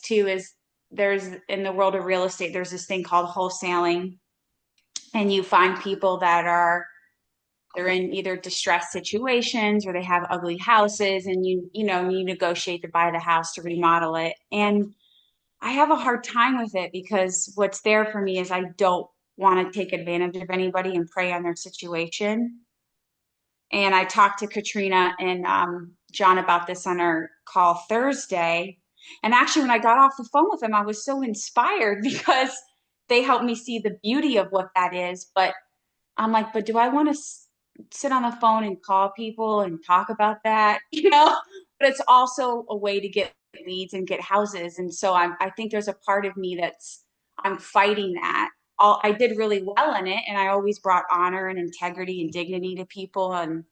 there's in the world of real estate, there's this thing called wholesaling, and you find people that they're in either distressed situations or they have ugly houses, and you negotiate to buy the house to remodel it. And I have a hard time with it because what's there for me is I don't want to take advantage of anybody and prey on their situation. And I talked to Katrina and John about this on our call Thursday. And actually, when I got off the phone with them, I was so inspired because they helped me see the beauty of what that is. But I'm like, but do I want to sit on the phone and call people and talk about that? But it's also a way to get leads and get houses. And so I think there's a part of me I'm fighting that. I did really well in it, and I always brought honor and integrity and dignity to people.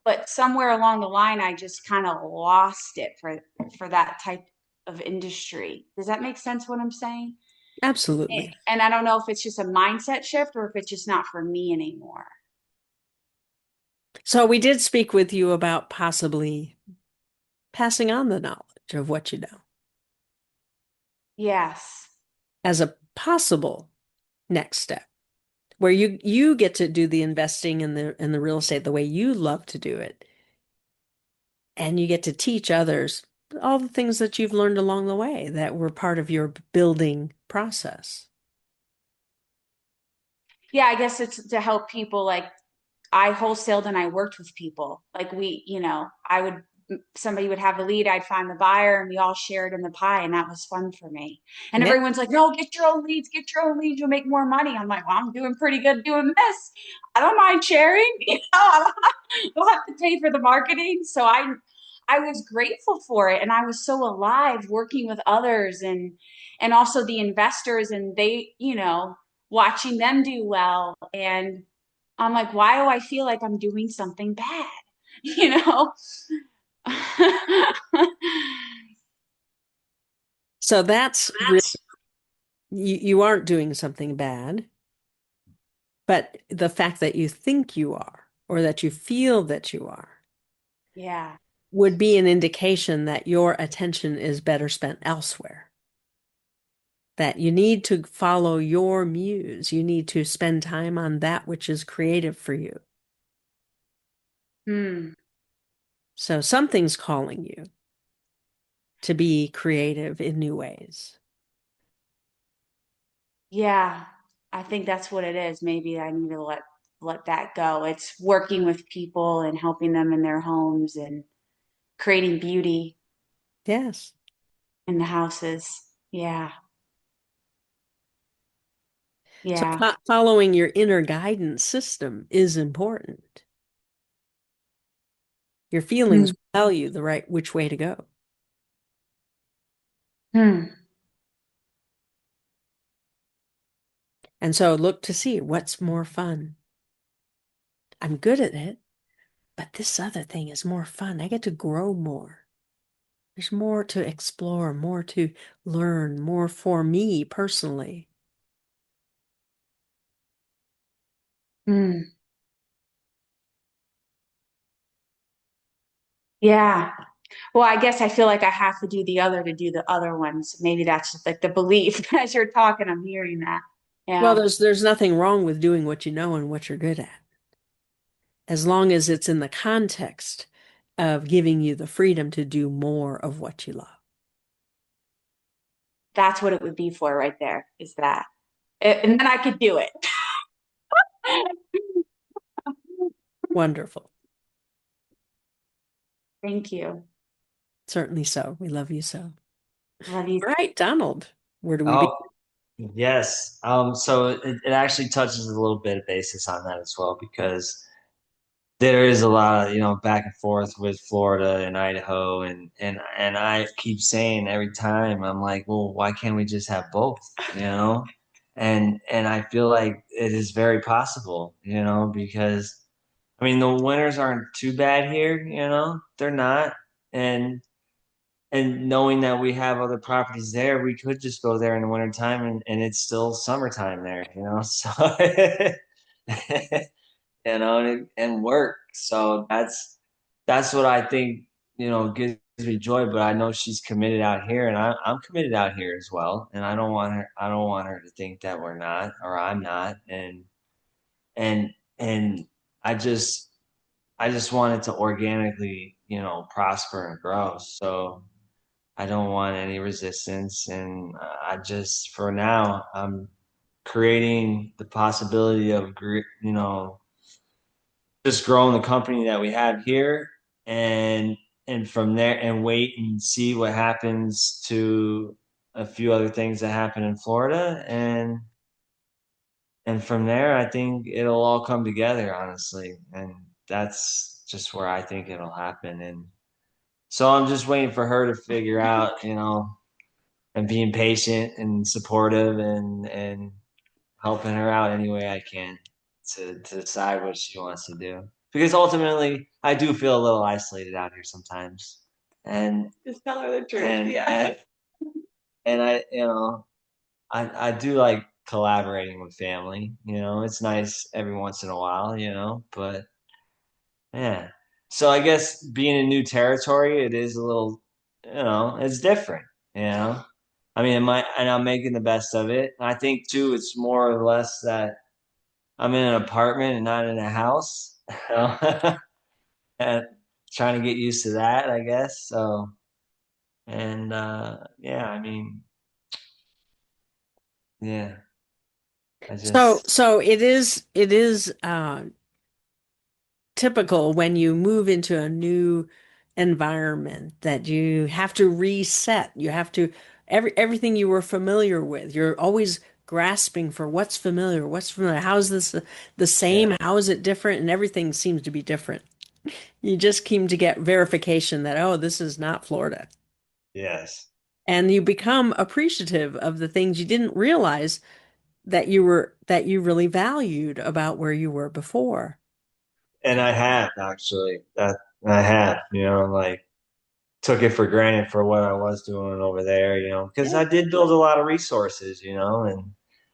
But somewhere along the line, I just kind of lost it for that type of industry. Does that make sense what I'm saying? Absolutely. And I don't know if it's just a mindset shift or if it's just not for me anymore. So we did speak with you about possibly passing on the knowledge of what you know Yes. as a possible next step, where you get to do the investing in the real estate the way you love to do it, and you get to teach others all the things that you've learned along the way that were part of your building process. Yeah, I guess it's to help people. Like I wholesaled and I worked with people. Like somebody would have a lead, I'd find the buyer, and we all shared in the pie, and that was fun for me. And Yeah. everyone's like, no, get your own leads, you'll make more money. I'm like, well, I'm doing pretty good doing this. I don't mind sharing, don't have to pay for the marketing. So I was grateful for it, and I was so alive working with others and also the investors, and they, watching them do well. And I'm like, why do I feel like I'm doing something bad? You know? So that's really, you aren't doing something bad, but the fact that you think you are, or that you feel that you are, Yeah. would be an indication that your attention is better spent elsewhere. That you need to follow your muse. You need to spend time on that which is creative for you. Hmm. So something's calling you to be creative in new ways. Yeah. I think that's what it is. Maybe I need to let that go. It's working with people and helping them in their homes and creating beauty Yes. in the houses. Yeah. So Yeah. following your inner guidance system is important. Your feelings Hmm. will tell you the right which way to go. Hmm. And so look to see what's more fun. I'm good at it, but this other thing is more fun. I get to grow more. There's more to explore, more to learn, more for me personally. Hmm. Yeah. Well, I guess I feel like I have to do the other to do the other ones. Maybe that's just like the belief as you're talking, I'm hearing that. Well, Yeah. there's nothing wrong with doing what you know and what you're good at, as long as it's in the context of giving you the freedom to do more of what you love. That's what it would be for right there, is that. And then I could do it. Wonderful. Thank you. Certainly so. We love you so. Love you. All right, Donald, where do we Oh, begin? yes. So it actually touches a little bit of basis on that as well because there is a lot of, back and forth with Florida and Idaho and I keep saying every time I'm like, well, why can't we just have both, you know? And I feel like it is very possible, because I mean the winters aren't too bad here, they're not. And and knowing that we have other properties there, we could just go there in the wintertime and it's still summertime there, so and work. So that's what I think, gives me joy. But I know she's committed out here, and I'm committed out here as well. And I don't want her to think that we're not, or I'm not. And and I just want it to organically, prosper and grow. So I don't want any resistance, and I just for now I'm creating the possibility of just growing the company that we have here, and from there and wait and see what happens to a few other things that happen in Florida, and from there I think it'll all come together, honestly, and that's just where I think it'll happen. And so I'm just waiting for her to figure out, and being patient and supportive and helping her out any way I can to decide what she wants to do. Because ultimately, I do feel a little isolated out here sometimes. And Just tell her the truth. and Yeah. and I, I do like collaborating with family. It's nice every once in a while, but yeah. So I guess being in new territory, it is a little, it's different, you know. I mean, and I'm making the best of it. I think too, it's more or less that I'm in an apartment and not in a house, and trying to get used to that, I guess. So, and yeah, I mean, yeah, I So, just, so it is typical when you move into a new environment that you have to reset. You have to everything you were familiar with. You're always grasping for what's familiar, what's familiar. How is this the yeah, same? How is it different? And everything seems to be different. You just came to get verification that, oh, this is not Florida. yes. And you become appreciative of the things you didn't realize that you really valued about where you were before. And I have actually that I have, like took it for granted for what I was doing over there, because Yeah. I did build a lot of resources, and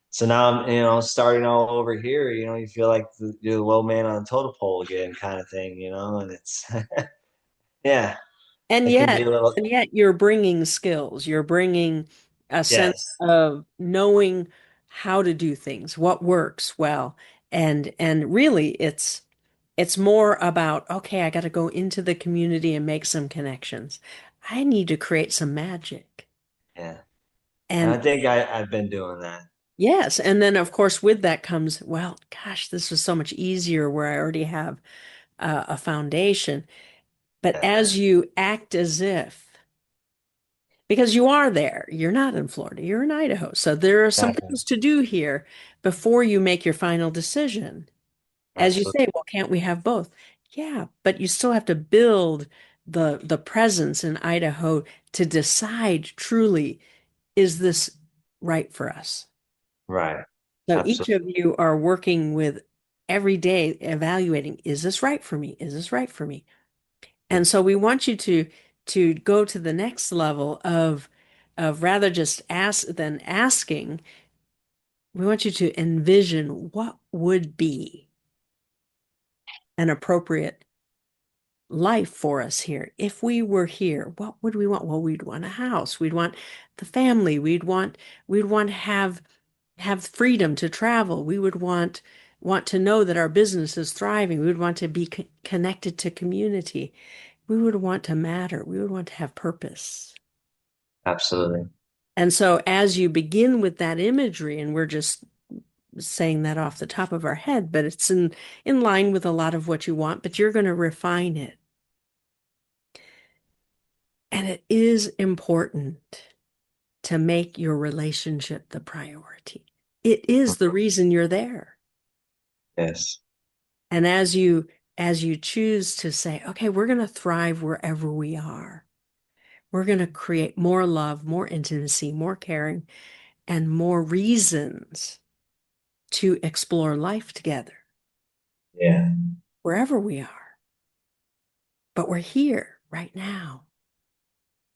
so now I'm, starting all over here, you feel like you're the low man on the totem pole again, kind of thing, and it's, yeah, And it can be yet, a little, and yet you're bringing skills. You're bringing a sense yes, of knowing how to do things, what works well. And really it's more about, okay, I got to go into the community and make some connections. I need to create some magic. yeah. And I And think I've been doing that. yes, and then of course with that comes, well, gosh, this was so much easier where I already have a foundation. But Yeah, as you act as if, because you are there, you're not in Florida, you're in Idaho. So there are some exactly. things to do here before you make your final decision. As you Absolutely. say, well, can't we have both? Yeah, but you still have to build the presence in Idaho to decide truly, is this right for us? Right. So each Absolutely. of you are working with every day evaluating, is this right for me? Is this right for me? And so we want you to go to the next level of rather just ask than asking, we want you to envision what would be an appropriate life for us here. If we were here, what would we want? Well, we'd want a house. We'd want the family. We'd want to have freedom to travel. We would want to know that our business is thriving. We would want to be connected to community. We would want to matter. We would want to have purpose. Absolutely. And so as you begin with that imagery, and we're just saying that off the top of our head, but it's in line with a lot of what you want, but you're going to refine it. And it is important to make your relationship the priority. It is the reason you're there. Yes. And as you choose to say, okay, we're going to thrive wherever we are. We're going to create more love, more intimacy, more caring, and more reasons to explore life together Yeah. wherever we are. But we're here right now.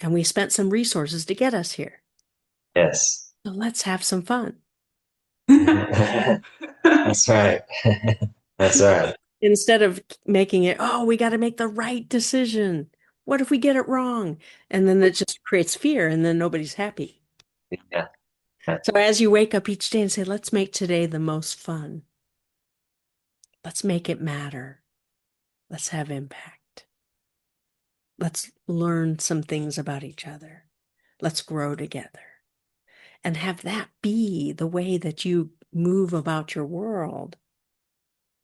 And we spent some resources to get us here. Yes. So let's have some fun. That's right. That's right. Instead of making it, oh, we got to make the right decision. What if we get it wrong? And then that just creates fear and then nobody's happy. Yeah. Yeah. So as you wake up each day and say, let's make today the most fun. Let's make it matter. Let's have impact. Let's learn some things about each other. Let's grow together and have that be the way that you move about your world,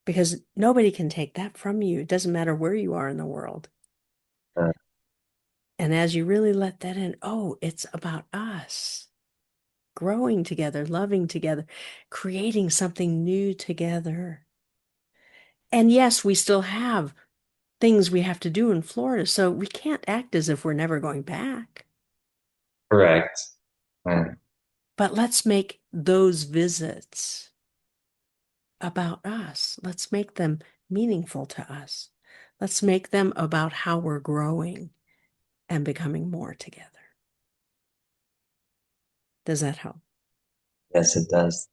because nobody can take that from you. It doesn't matter where you are in the world. Uh, And as you really let that in, oh, it's about us growing together, loving together, creating something new together. And yes, we still have things we have to do in Florida, so we can't act as if we're never going back. correct. Yeah. But let's make those visits about us. Let's make them meaningful to us. Let's make them about how we're growing and becoming more together. Does that help? Yes, it does.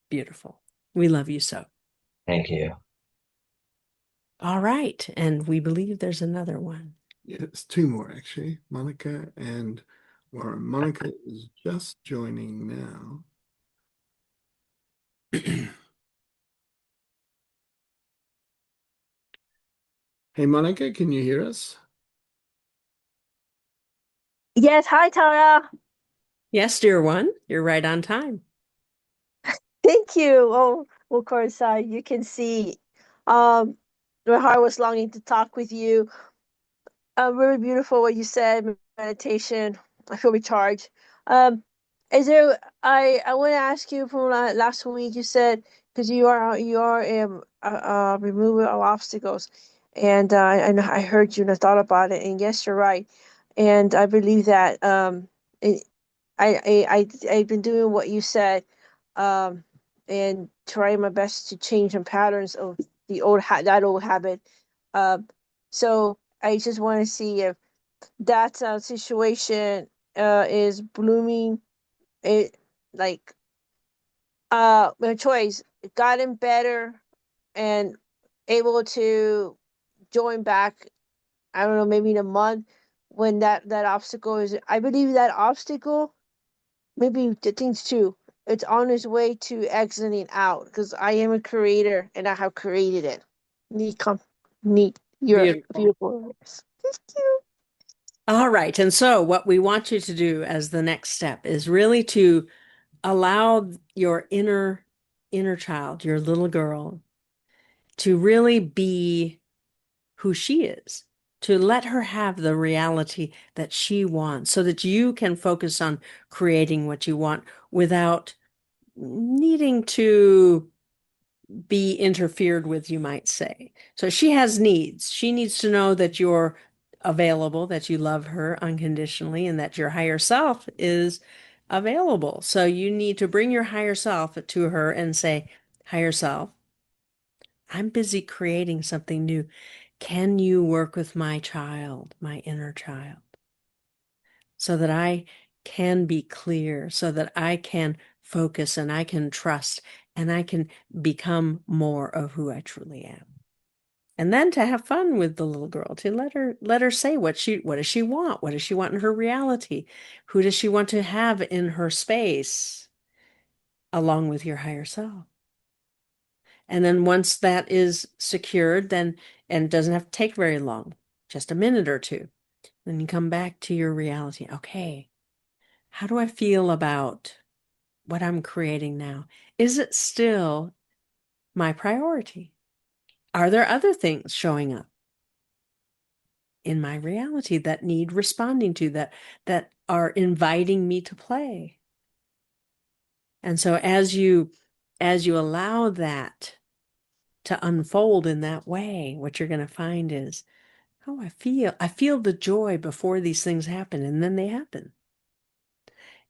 Beautiful. We love you so. Thank you. All right. And we believe there's another one. Yes, two more actually. Monica and Warren. Monica is just joining now. Hey, Monica, can you hear us? Yes, hi Tara. Yes, dear one, you're right on time. Thank you. Oh, of course, you can see um my heart was longing to talk with you. Very beautiful what you said, meditation. I feel recharged. Um, is there I want to ask you from last week you said because you are a remover of obstacles, and I heard you and I thought about it, and yes, you're right, and I believe that it, I've been doing what you said, um, and trying my best to change some patterns of that old habit. Um, so I just want to see if that situation is blooming. It like my choice gotten better and able to join back. I don't know, maybe in a month when that obstacle is. I believe that obstacle maybe the things too. It's on its way to exiting out because I am a creator and I have created it. Neat. You're Beautiful. beautiful. Thank you. All right. And so, what we want you to do as the next step is really to allow your inner child, your little girl, to really be who she is, to let her have the reality that she wants so that you can focus on creating what you want without needing to be interfered with, you might say. So she has needs. She needs to know that you're available, that you love her unconditionally, and that your higher self is available. So you need to bring your higher self to her and say, higher self, I'm busy creating something new. Can you work with my child, my inner child, so that I can be clear, so that I can focus and I can trust and I can become more of who I truly am? And then to have fun with the little girl, to let her say what does she want? What does she want in her reality? Who does she want to have in her space along with your higher self? And then once that is secured, then, and it doesn't have to take very long, just a minute or two, then you come back to your reality. Okay, how do I feel about what I'm creating now? Is it still my priority? Are there other things showing up in my reality that need responding to, that are inviting me to play? And so as you allow that to unfold in that way, what you're going to find is, oh, I feel the joy before these things happen, and then they happen.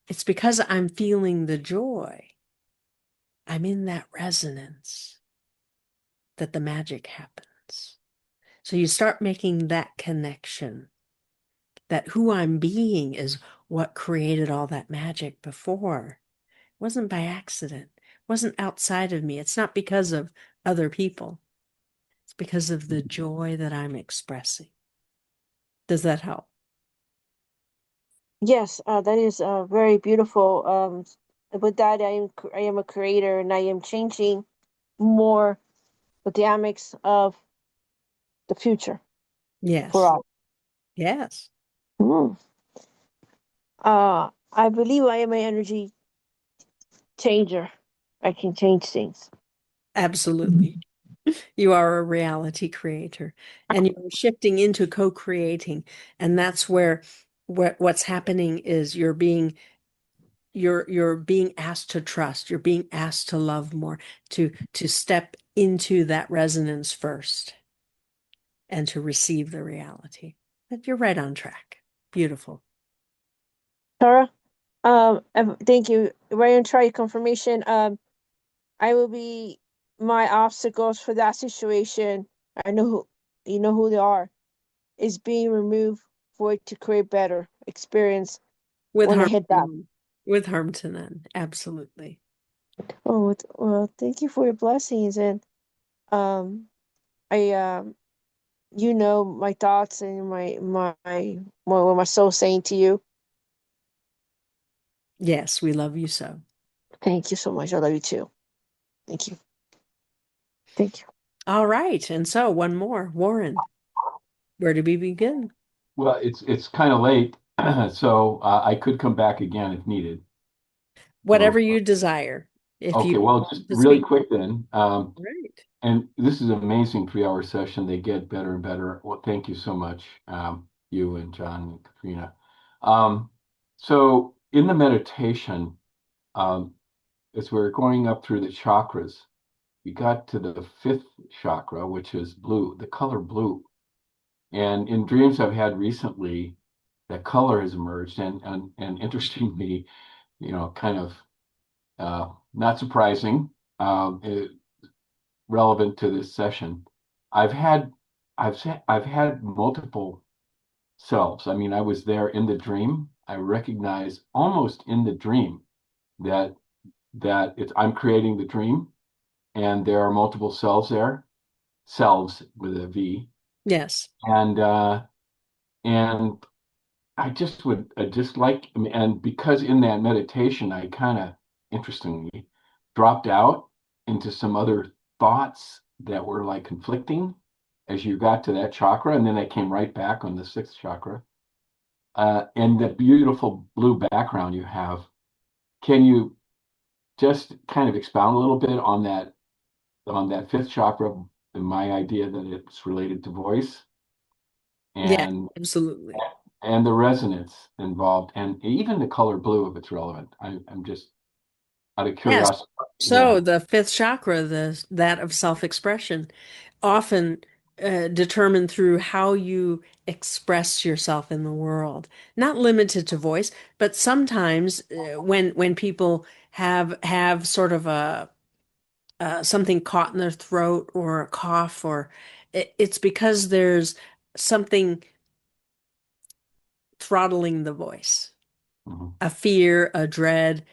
It's because I'm feeling the joy, I'm in that resonance, that the magic happens. So you start making that connection, that who I'm being is what created all that magic before. It wasn't by accident. It wasn't outside of me. It's not because of other people. It's because of the joy that I'm expressing. Does that help? Yes, that is very beautiful. With that, I am a creator, and I am changing more the dynamics of the future for Yes. all. Yes. Mm. I believe I am an energy changer. I can change things. Absolutely. You are a reality creator and you're shifting into co-creating. And that's where what's happening is you're being asked to trust. You're being asked to love more, to step into that resonance first and to receive the reality. But you're right on track. Beautiful. Tara, thank you. Ryan, try your confirmation. I will be my obstacles for that situation. I know who you know who they are. Is being removed for it to create better experience With when I hit that. harmony. with harm to none. Absolutely. Oh, well, thank you for your blessings, and um, I you know my thoughts and what my soul's saying to you. Yes, we love you so. Thank you so much. I love you too. Thank you. Thank you. All right. And so one more. Warren, where do we begin? Well, it's kind of late, so I could come back again if needed. Whatever So, you desire. If you okay, well, just want to really speak. quick then. Right. And this is an amazing 3 hour session. They get better and better. Well, thank you so much, you and John and Katrina. Um, so in the meditation, um, as we're going up through the chakras, we got to the fifth chakra, which is blue, the color blue. And in dreams I've had recently, that color has emerged, and interestingly, kind of not surprising, relevant to this session. I've had I've had multiple selves. I mean, I was there in the dream. I recognize almost in the dream that I'm creating the dream, and there are multiple selves there, selves with a V, Yes. and I just like, and because in that meditation, I kind of interestingly dropped out into some other thoughts that were like conflicting as you got to that chakra. And then I came right back on the sixth chakra. And the beautiful blue background you have. Can you just kind of expound a little bit on that fifth chakra and my idea that it's related to voice Yes, and absolutely. the resonance involved, and even the color blue if it's relevant. I'm just out of Yes. curiosity. Yeah. So the fifth chakra, that of self-expression, often determined through how you express yourself in the world, not limited to voice, but sometimes when people have sort of a something caught in their throat or a cough, or it's because there's something throttling the voice, Mhm. a fear, a dread,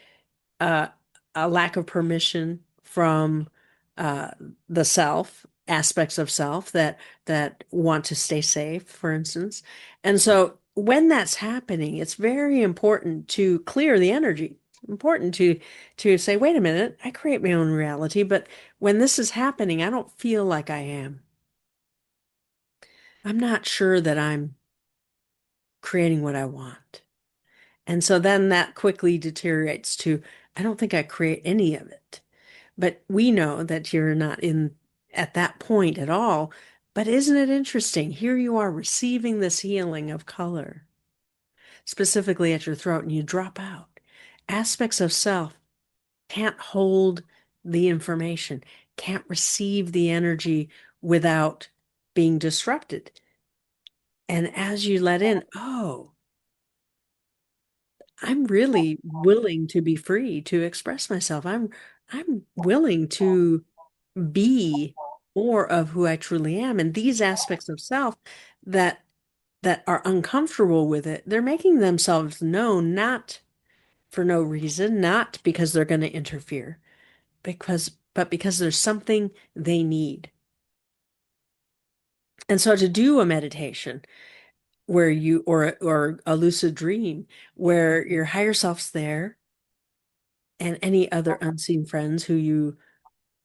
uh, a lack of permission from uh, the self, aspects of self that want to stay safe, for instance. And so when that's happening, it's very important to clear the energy. Important to say, wait a minute, I create my own reality, but when this is happening, I don't feel like I am. I'm not sure that I'm creating what I want. And so then that quickly deteriorates to, I don't think I create any of it. But we know that you're not in at that point at all. But isn't it interesting? Here you are receiving this healing of color, specifically at your throat, and you drop out. Aspects of self can't hold the information, can't receive the energy without being disrupted. And as you let in, oh, I'm really willing to be free to express myself. I'm willing to be more of who I truly am. And these aspects of self that that are uncomfortable with it, they're making themselves known not for no reason, not because they're going to interfere, but because there's something they need. And so to do a meditation where you or a lucid dream where your higher self's there and any other unseen friends who you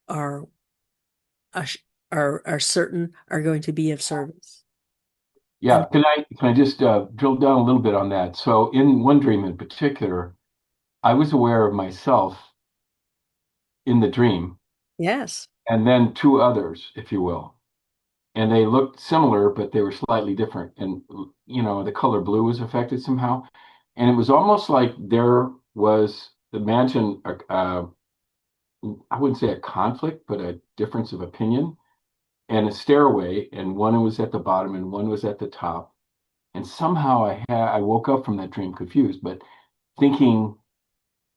are are certain are going to be of service. Yeah. And Can I just drill down a little bit on that? So in one dream in particular, I was aware of myself in the dream, yes, and then two others, if you will. And they looked similar, but they were slightly different. And the color blue was affected somehow. And it was almost like there was, imagine, I wouldn't say a conflict, but a difference of opinion and a stairway, and one was at the bottom and one was at the top. And somehow I woke up from that dream confused, but thinking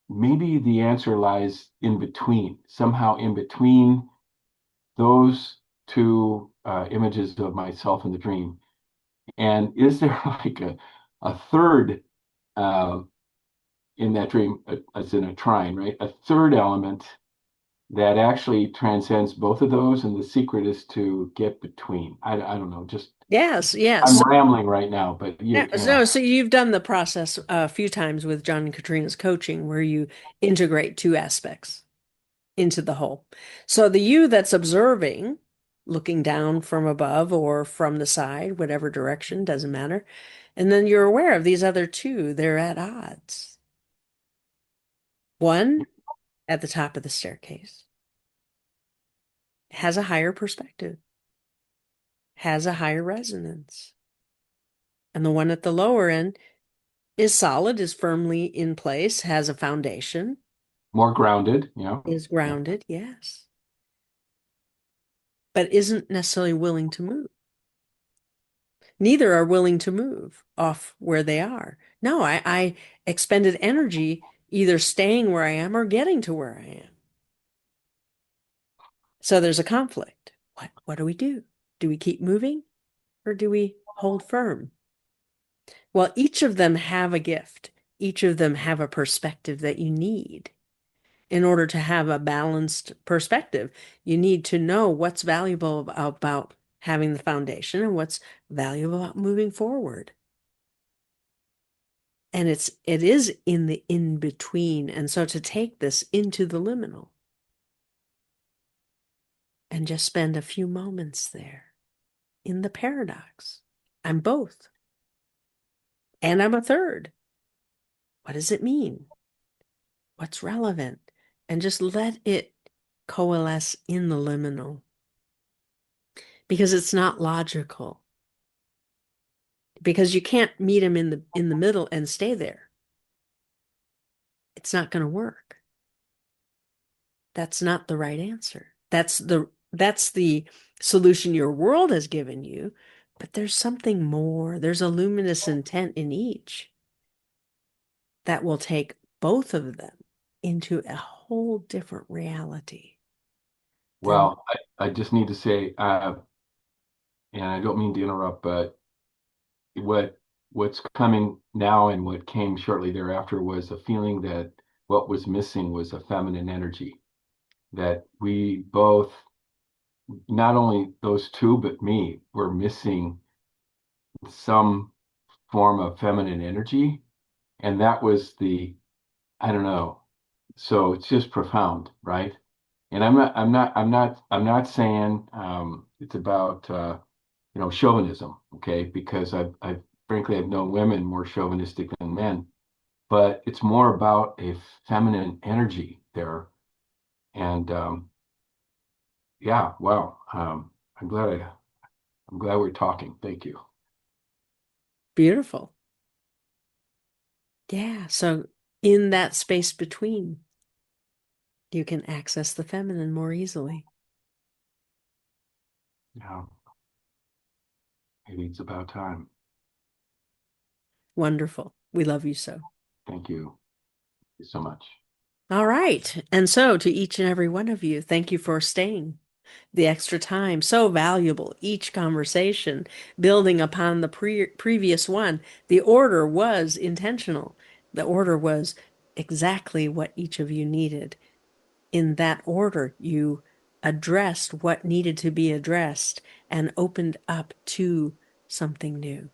maybe the answer lies in between, somehow in between those two images of myself in the dream. And is there like a third uh, in that dream as in a trine, right? A third element that actually transcends both of those, and the secret is to get between. I don't know, just Yes, yes. I'm So, rambling right now, but yeah, you know, no, so you've done the process a few times with John and Katrina's coaching where you integrate two aspects into the whole. So the you that's observing, looking down from above or from the side, whatever direction, doesn't matter. And then you're aware of these other two, they're at odds. One at the top of the staircase has a higher perspective, has a higher resonance. And the one at the lower end is solid, is firmly in place, has a foundation, more grounded, is yeah. grounded, yes, but isn't necessarily willing to move. Neither are willing to move off where they are. No, I expended energy either staying where I am or getting to where I am. So there's a conflict. What do we do? Do we keep moving or do we hold firm? Well, each of them have a gift. Each of them have a perspective that you need. In order to have a balanced perspective, you need to know what's valuable about having the foundation and what's valuable about moving forward. And it is in the in between. And so to take this into the liminal and just spend a few moments there in the paradox. I'm both. And I'm a third. What does it mean? What's relevant? And just let it coalesce in the liminal because it's not logical. Because you can't meet him in the middle and stay there. It's not going to work. That's not the right answer. That's the solution your world has given you, but there's something more. There's a luminous intent in each that will take both of them into a whole different reality. Well, I just need to say, and I don't mean to interrupt, but what's coming now and what came shortly thereafter was a feeling that what was missing was a feminine energy. That we both, not only those two, but me, were missing some form of feminine energy. And that was I don't know. So it's just profound, right? And I'm not saying it's about chauvinism, okay? Because I've frankly I've known women more chauvinistic than men, but it's more about a feminine energy there. And yeah, wow. I'm glad we're talking. Thank you. Beautiful. Yeah. So in that space between, you can access the feminine more easily. Yeah, maybe it's about time. Wonderful. We love you so. Thank you. Thank you so much. All right. And so to each and every one of you, thank you for staying the extra time. So valuable. Each conversation building upon the previous one. The order was intentional. The order was exactly what each of you needed. In that order, you addressed what needed to be addressed and opened up to something new.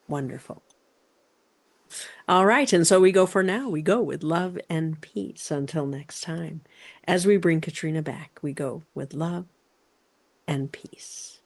Wonderful. All right, and so we go for now. We go with love and peace until next time. As we bring Katrina back, we go with love and peace.